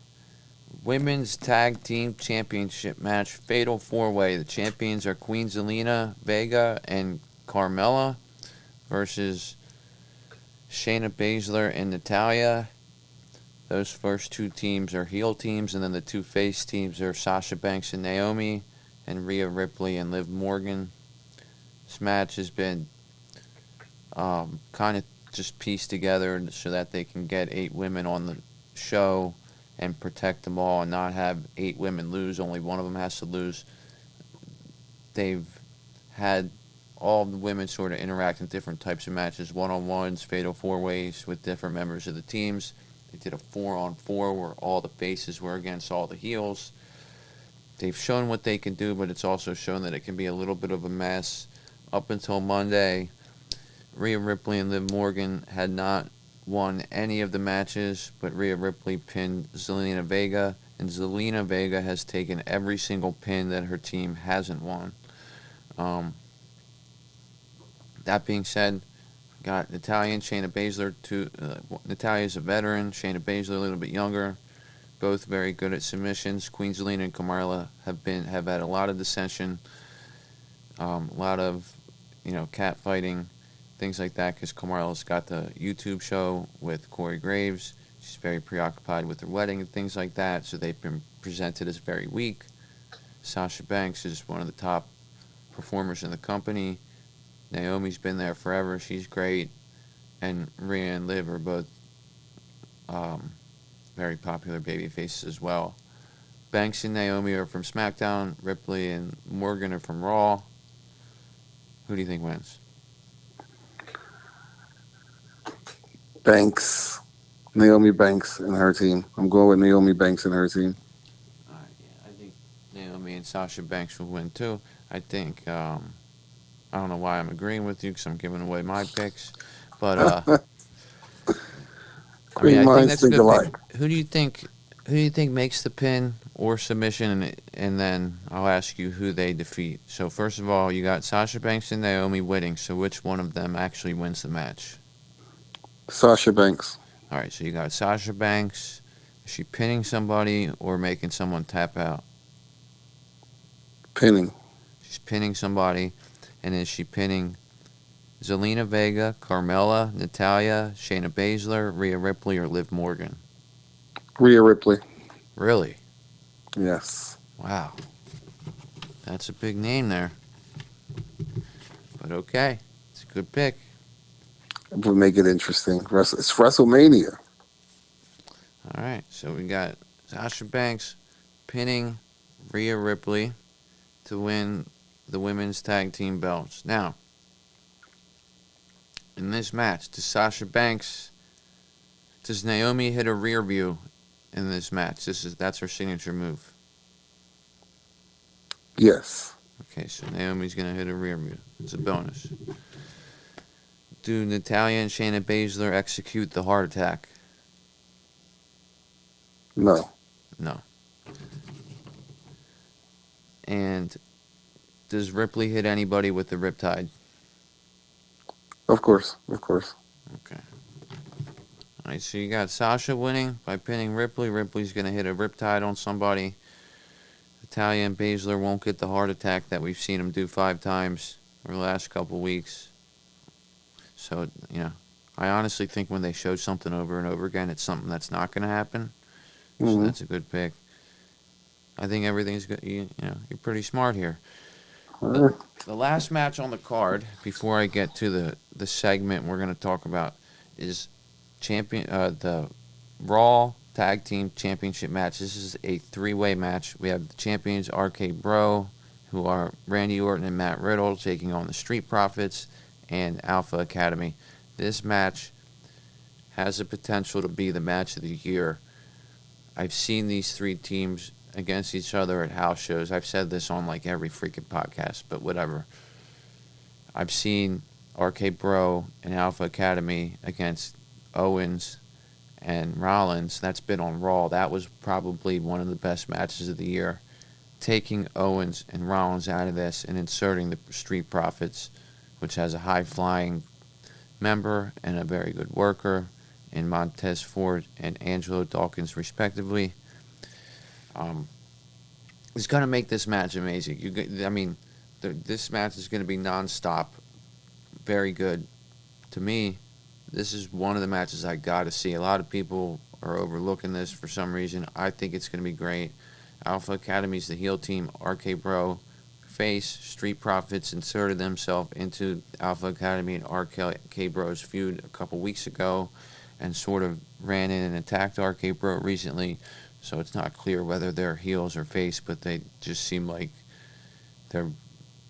Speaker 1: Women's Tag Team Championship match, Fatal 4-Way. The champions are Queen Zelina Vega and Carmella versus Shayna Baszler and Natalya. Those first two teams are heel teams, and then the two face teams are Sasha Banks and Naomi, and Rhea Ripley and Liv Morgan. This match has been kind of just pieced together so that they can get 8 women on the show and protect them all and not have 8 women lose. Only one of them has to lose. They've had all the women sort of interact in different types of matches, one-on-ones, fatal 4-ways with different members of the teams. They did a 4-on-4 where all the faces were against all the heels. They've shown what they can do, but it's also shown that it can be a little bit of a mess. Up until Monday, Rhea Ripley and Liv Morgan had not won any of the matches, but Rhea Ripley pinned Zelina Vega, and Zelina Vega has taken every single pin that her team hasn't won. That being said, got Natalya and Shayna Baszler. Natalya's a veteran, Shayna Baszler a little bit younger. Both very good at submissions. Queen Zelina and Carmella have had a lot of dissension, a lot of cat fighting, things like that, because Carmella's got the YouTube show with Corey Graves. She's very preoccupied with her wedding and things like that, so they've been presented as very weak. Sasha Banks is one of the top performers in the company. Naomi's been there forever. She's great. And Rhea and Liv are both very popular baby faces as well. Banks and Naomi are from SmackDown. Ripley and Morgan are from Raw. Who do you think wins?
Speaker 2: Banks. Naomi Banks and her team. I'm going with Naomi Banks and her team.
Speaker 1: Yeah, I think Naomi and Sasha Banks will win too. I think, I don't know why I'm agreeing with you because I'm giving away my picks. But, I think that's a good pick. Who do you think makes the pin or submission? And then I'll ask you who they defeat. So first of all, you got Sasha Banks and Naomi winning. So which one of them actually wins the match?
Speaker 2: Sasha Banks.
Speaker 1: All right, so you got Sasha Banks. Is she pinning somebody or making someone tap out?
Speaker 2: Pinning.
Speaker 1: She's pinning somebody. And is she pinning Zelina Vega, Carmella, Natalya, Shayna Baszler, Rhea Ripley, or Liv Morgan?
Speaker 2: Rhea Ripley.
Speaker 1: Really?
Speaker 2: Yes.
Speaker 1: Wow. That's a big name there. But okay. It's a good pick.
Speaker 2: It would make it interesting. It's WrestleMania.
Speaker 1: All right. So we got Sasha Banks pinning Rhea Ripley to win the women's tag team belts. Now, in this match, does Naomi hit a rear view in this match? That's her signature move.
Speaker 2: Yes.
Speaker 1: Okay, so Naomi's gonna hit a rear view. It's a bonus. Do Natalya and Shayna Baszler execute the heart attack?
Speaker 2: No.
Speaker 1: No. And does Ripley hit anybody with the Riptide?
Speaker 2: Of course.
Speaker 1: Okay. All right, so you got Sasha winning by pinning Ripley. Ripley's going to hit a Riptide on somebody. Natalya and Baszler won't get the heart attack that we've seen them do 5 times over the last couple weeks. So, I honestly think when they show something over and over again, it's something that's not going to happen. So that's a good pick. I think everything's good. You're pretty smart here. The last match on the card, before I get to the segment we're going to talk about, is the Raw Tag Team Championship match. This is a three-way match. We have the champions RK Bro, who are Randy Orton and Matt Riddle, taking on the Street Profits and Alpha Academy. This match has the potential to be the match of the year. I've seen these three teams against each other at house shows. I've said this on like every freaking podcast, but whatever. I've seen RK Bro and Alpha Academy against Owens and Rollins. That's been on Raw. That was probably one of the best matches of the year. Taking Owens and Rollins out of this and inserting the Street Profits, which has a high-flying member and a very good worker in Montez Ford and Angelo Dawkins, respectively. It's going to make this match amazing. This match is going to be nonstop, very good. To me, this is one of the matches I got to see. A lot of people are overlooking this for some reason. I think it's going to be great. Alpha Academy's the heel team. RK Bro face. Street Profits inserted themselves into Alpha Academy and RK Bro's feud a couple weeks ago and sort of ran in and attacked RK Bro recently. So it's not clear whether they're heels or face, but they just seem like they're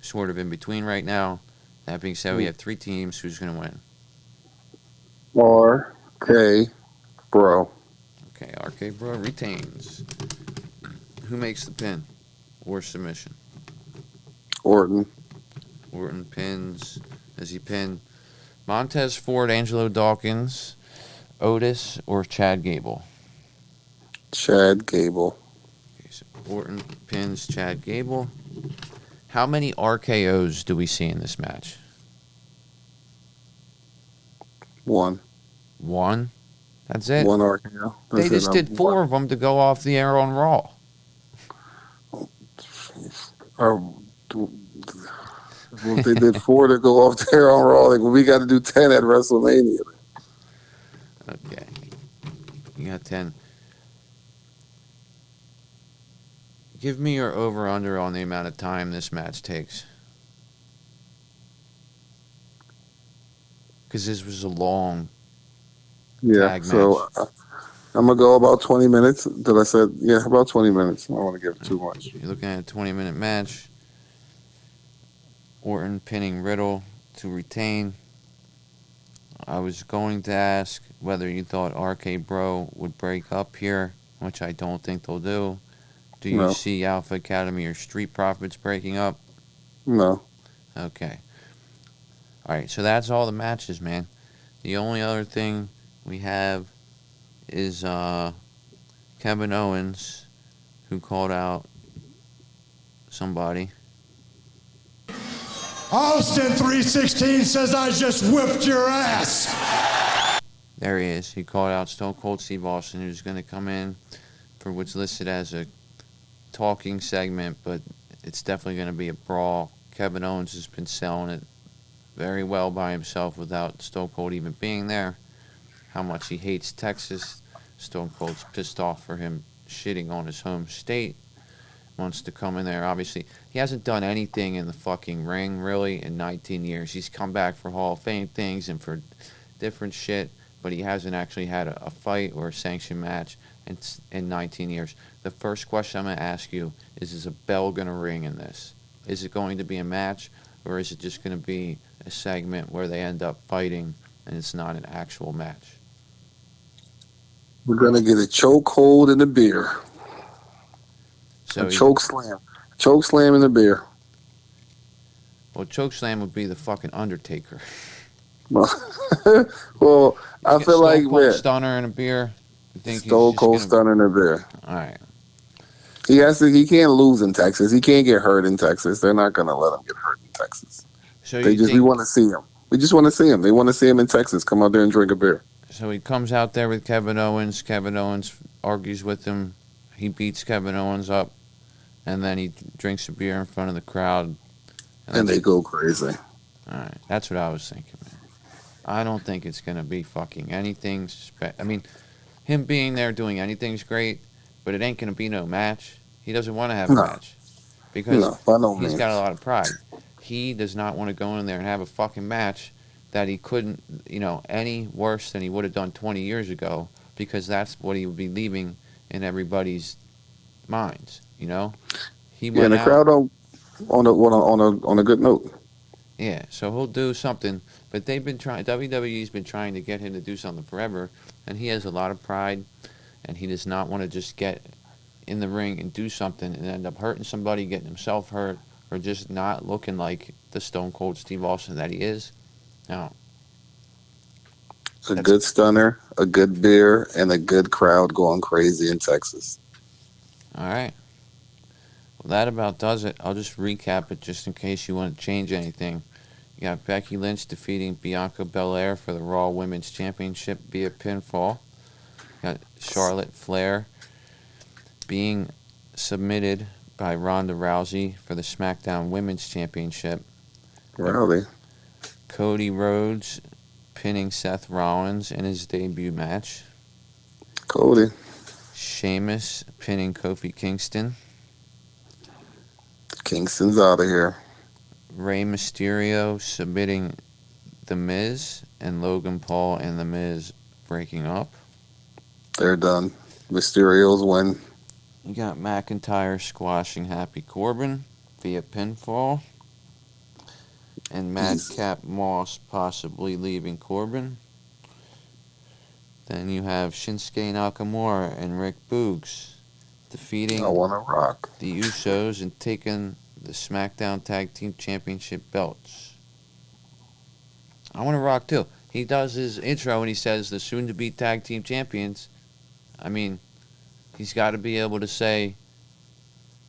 Speaker 1: sort of in between right now. That being said, we have three teams. Who's going to win?
Speaker 2: RK Bro.
Speaker 1: Okay, RK Bro retains. Who makes the pin or submission?
Speaker 2: Orton.
Speaker 1: Orton pins. Does he pin Montez Ford, Angelo Dawkins, Otis, or Chad Gable?
Speaker 2: Chad Gable.
Speaker 1: Okay, so Orton pins Chad Gable. How many RKOs do we see in this match?
Speaker 2: One.
Speaker 1: That's it.
Speaker 2: One RKO.
Speaker 1: They just did four of them to go off the air on Raw.
Speaker 2: If they did four to go off there on Raw, we got to do 10 at WrestleMania.
Speaker 1: Okay. You got 10. Give me your over-under on the amount of time this match takes. Because this was a long tag
Speaker 2: so
Speaker 1: match.
Speaker 2: I'm going to go about 20 minutes. Did I say, about 20 minutes. I don't want to give it too much.
Speaker 1: You're looking at a 20-minute match. Orton pinning Riddle to retain. I was going to ask whether you thought RK Bro would break up here, which I don't think they'll do. Do you see Alpha Academy or Street Profits breaking up?
Speaker 2: No.
Speaker 1: Okay. All right, so that's all the matches, man. The only other thing we have is Kevin Owens, who called out somebody.
Speaker 4: Austin 316 says I just whipped your ass.
Speaker 1: There he is. He called out Stone Cold Steve Austin, who's going to come in for what's listed as a talking segment, but it's definitely going to be a brawl. Kevin Owens has been selling it very well by himself without Stone Cold even being there. How much he hates Texas. Stone Cold's pissed off for him shitting on his home state. Wants to come in there. Obviously, he hasn't done anything in the fucking ring, really, in 19 years. He's come back for Hall of Fame things and for different shit, but he hasn't actually had a fight or a sanctioned match in 19 years. The first question I'm going to ask you is a bell going to ring in this? Is it going to be a match, or is it just going to be a segment where they end up fighting and it's not an actual match?
Speaker 2: We're going to get a chokehold in the beer.
Speaker 1: So
Speaker 2: a choke slam. Choke slam in the beer.
Speaker 1: Well, choke slam would be the fucking Undertaker.
Speaker 2: Well, I feel like...
Speaker 1: Stone Cold Stunner in a beer?
Speaker 2: Stone Cold Stunner in a beer.
Speaker 1: All right.
Speaker 2: He can't lose in Texas. He can't get hurt in Texas. They're not going to let him get hurt in Texas.
Speaker 1: So
Speaker 2: we want to see him. We just want to see him. They want to see him in Texas. Come out there and drink a beer.
Speaker 1: So he comes out there with Kevin Owens. Kevin Owens argues with him. He beats Kevin Owens up. And then he drinks a beer in front of the crowd.
Speaker 2: And they go crazy.
Speaker 1: All right. That's what I was thinking, man. I don't think it's going to be fucking anything. I mean, him being there doing anything's great, but it ain't going to be no match. He doesn't want to have a
Speaker 2: No,
Speaker 1: match because
Speaker 2: no, by no
Speaker 1: he's got a
Speaker 2: means.
Speaker 1: lot of pride. He does not want to go in there and have a fucking match that he couldn't, any worse than he would have done 20 years ago, because that's what he would be leaving in everybody's minds. He
Speaker 2: Yeah, and
Speaker 1: went
Speaker 2: the
Speaker 1: out.
Speaker 2: crowd on a good note.
Speaker 1: Yeah, so he'll do something, but they've been trying. WWE's been trying to get him to do something forever, and he has a lot of pride, and he does not want to just get in the ring and do something and end up hurting somebody, getting himself hurt, or just not looking like the Stone Cold Steve Austin that he is. Now,
Speaker 2: A
Speaker 1: that's
Speaker 2: good stunner, a good beer, and a good crowd going crazy in Texas.
Speaker 1: all right. Well, that about does it. I'll just recap it just in case you want to change anything. You got Becky Lynch defeating Bianca Belair for the Raw Women's Championship via pinfall. You got Charlotte Flair being submitted by Ronda Rousey for the SmackDown Women's Championship.
Speaker 2: Rowdy.
Speaker 1: Cody Rhodes pinning Seth Rollins in his debut match.
Speaker 2: Cody.
Speaker 1: Sheamus pinning Kofi Kingston.
Speaker 2: Kingston's out of here.
Speaker 1: Rey Mysterio submitting The Miz, and Logan Paul and The Miz breaking up.
Speaker 2: They're done. Mysterio's win.
Speaker 1: You got McIntyre squashing Happy Corbin via pinfall. And Madcap Moss possibly leaving Corbin. Then you have Shinsuke Nakamura and Rick Boogs defeating
Speaker 2: I want to rock.
Speaker 1: the Usos and taking the SmackDown Tag Team Championship belts. I want to rock too. He does his intro and he says the soon-to-be Tag Team Champions. I mean, he's got to be able to say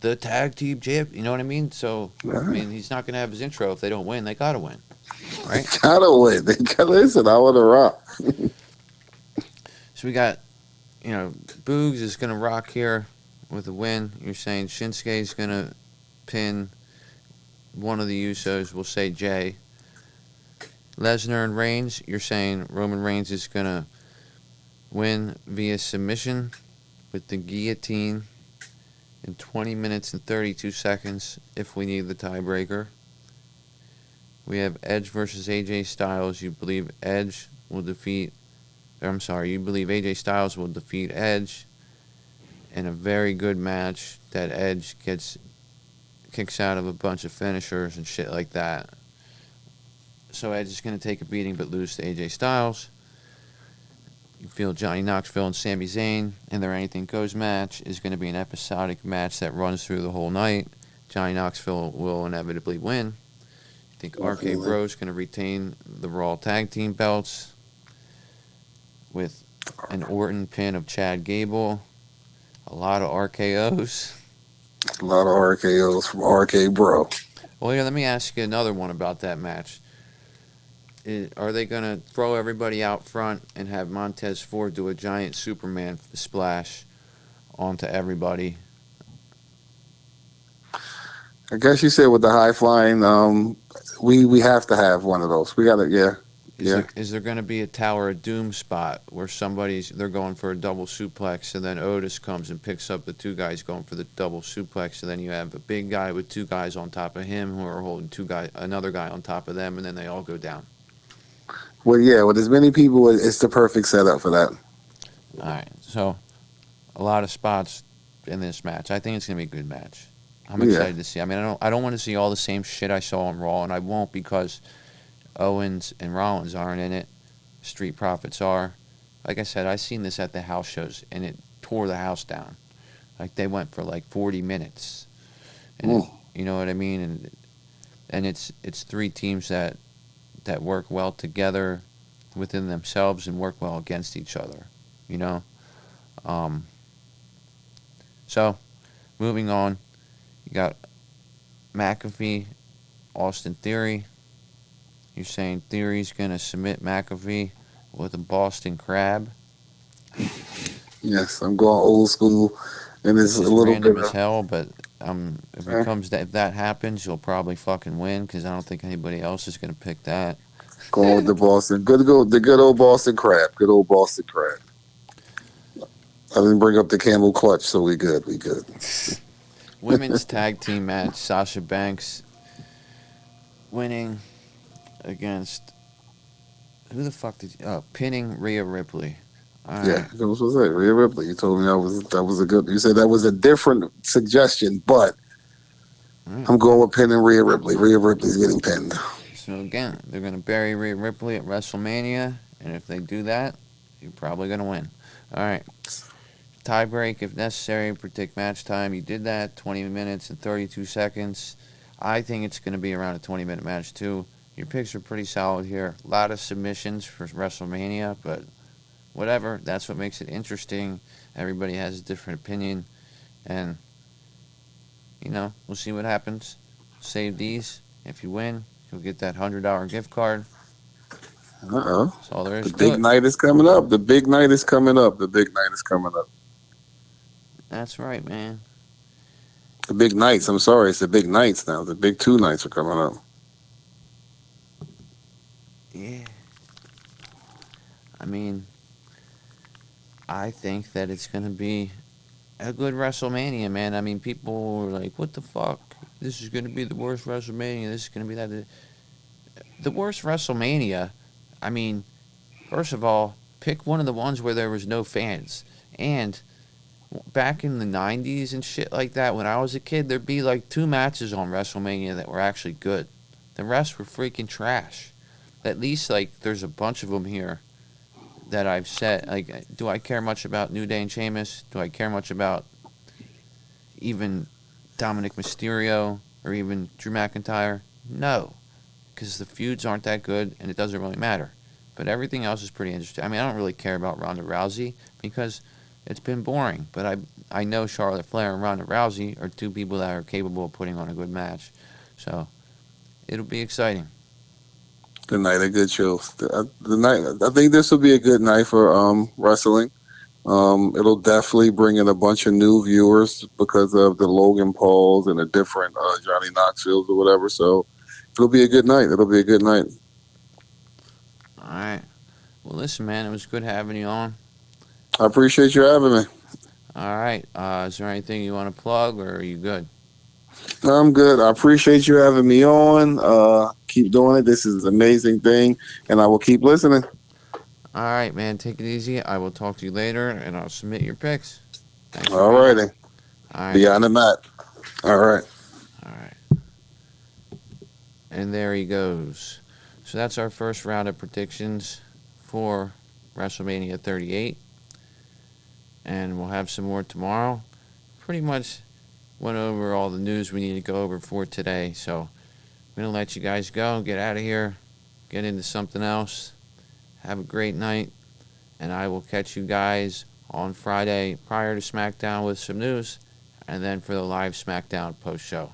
Speaker 1: the Tag Team Champ. You know what I mean? So, I mean, he's not going to have his intro if they don't win. They got to win, right?
Speaker 2: Gotta win. They gotta listen. I want to rock.
Speaker 1: So we got, Boogs is going to rock here with a win. You're saying Shinsuke's going to pin one of the Usos. We'll say Jay. Lesnar and Reigns, you're saying Roman Reigns is going to win via submission with the guillotine in 20 minutes and 32 seconds if we need the tiebreaker. We have Edge versus AJ Styles. You believe AJ Styles will defeat Edge in a very good match that Edge kicks out of a bunch of finishers and shit like that. So Edge is going to take a beating but lose to AJ Styles. You feel Johnny Knoxville and Sami Zayn in their Anything Goes match is going to be an episodic match that runs through the whole night. Johnny Knoxville will inevitably win. You think RK Bro is going to retain the Raw Tag Team belts with an Orton pin of Chad Gable. A lot of RKOs.
Speaker 2: A lot of RKOs from RK Bro.
Speaker 1: Well, yeah, let me ask you another one about that match. Are they going to throw everybody out front and have Montez Ford do a giant Superman splash onto everybody?
Speaker 2: I guess you said with the high flying, we have to have one of those. We got to, yeah.
Speaker 1: Is there going to be a Tower of Doom spot where they're going for a double suplex, and then Otis comes and picks up the two guys going for the double suplex, and then you have a big guy with two guys on top of him who are holding another guy on top of them, and then they all go down?
Speaker 2: Well, yeah, with as many people, it's the perfect setup for that.
Speaker 1: All right, so a lot of spots in this match. I think it's going to be a good match. I'm excited to see. I mean, I don't want to see all the same shit I saw on Raw, and I won't because Owens and Rollins aren't in it. Street Profits are. Like I said, I seen this at the house shows, and it tore the house down. Like, they went for like 40 minutes. And you know what I mean? And it's three teams that work well together within themselves and work well against each other, So, moving on, you got McAfee, Austin Theory. You're saying Theory's going to submit McAfee with a Boston Crab.
Speaker 2: Yes, I'm going old school, and it's a little
Speaker 1: random
Speaker 2: bit
Speaker 1: as hell, but if that happens, you'll probably fucking win because I don't think anybody else is going to pick that.
Speaker 2: Going with the Boston. The good old Boston Crab. Good old Boston Crab. I didn't bring up the Camel Clutch, so we good. We good.
Speaker 1: Women's tag team match. Sasha Banks winning against who the fuck did you? Oh, pinning Rhea Ripley. All right.
Speaker 2: Yeah, that was what I said. Rhea Ripley. You told me that was a good. You said that was a different suggestion, but I'm going with pinning Rhea Ripley. Rhea Ripley's getting pinned.
Speaker 1: So again, they're going to bury Rhea Ripley at WrestleMania, and if they do that, you're probably going to win. All right. Tie break if necessary. Predict match time. You did that. 20 minutes and 32 seconds. I think it's going to be around a 20-minute match too. Your picks are pretty solid here. A lot of submissions for WrestleMania, but whatever. That's what makes it interesting. Everybody has a different opinion, and we'll see what happens. Save these. If you win, you'll get that $100 gift card. That's all there is.
Speaker 2: The big night is coming up. The big night is coming up. The big night is coming up.
Speaker 1: That's right, man.
Speaker 2: The big nights. I'm sorry, it's the big nights now. The big 2 nights are coming up.
Speaker 1: Yeah. I mean, I think that it's going to be a good WrestleMania, man. I mean, people were like, what the fuck? This is going to be the worst WrestleMania. This is going to be that. The worst WrestleMania, I mean, first of all, pick one of the ones where there was no fans. And back in the 90s and shit like that, when I was a kid, there'd be like 2 matches on WrestleMania that were actually good. The rest were freaking trash. At least, like, there's a bunch of them here that I've said. Like, do I care much about New Day and Sheamus? Do I care much about even Dominic Mysterio or even Drew McIntyre? No, because the feuds aren't that good and it doesn't really matter. But everything else is pretty interesting. I mean, I don't really care about Ronda Rousey because it's been boring. But I know Charlotte Flair and Ronda Rousey are 2 people that are capable of putting on a good match. So it'll be exciting.
Speaker 2: Good night, a good show. The night, I think this will be a good night for wrestling. It'll definitely bring in a bunch of new viewers because of the Logan Pauls and the different Johnny Knoxvilles or whatever. So it'll be a good night. It'll be a good night.
Speaker 1: All right. Well, listen, man, it was good having you on.
Speaker 2: I appreciate you having me.
Speaker 1: All right. Is there anything you want to plug, or are you good?
Speaker 2: I'm good. I appreciate you having me on. Keep doing it. This is an amazing thing, and I will keep listening.
Speaker 1: All right, man. Take it easy. I will talk to you later, and I'll submit your picks.
Speaker 2: All righty.
Speaker 1: All right.
Speaker 2: Beyond the mat. All right.
Speaker 1: All right. And there he goes. So that's our first round of predictions for WrestleMania 38. And we'll have some more tomorrow. Pretty much went over all the news we need to go over for today. So I'm going to let you guys go, get out of here, get into something else. Have a great night. And I will catch you guys on Friday prior to SmackDown with some news. And then for the live SmackDown post-show.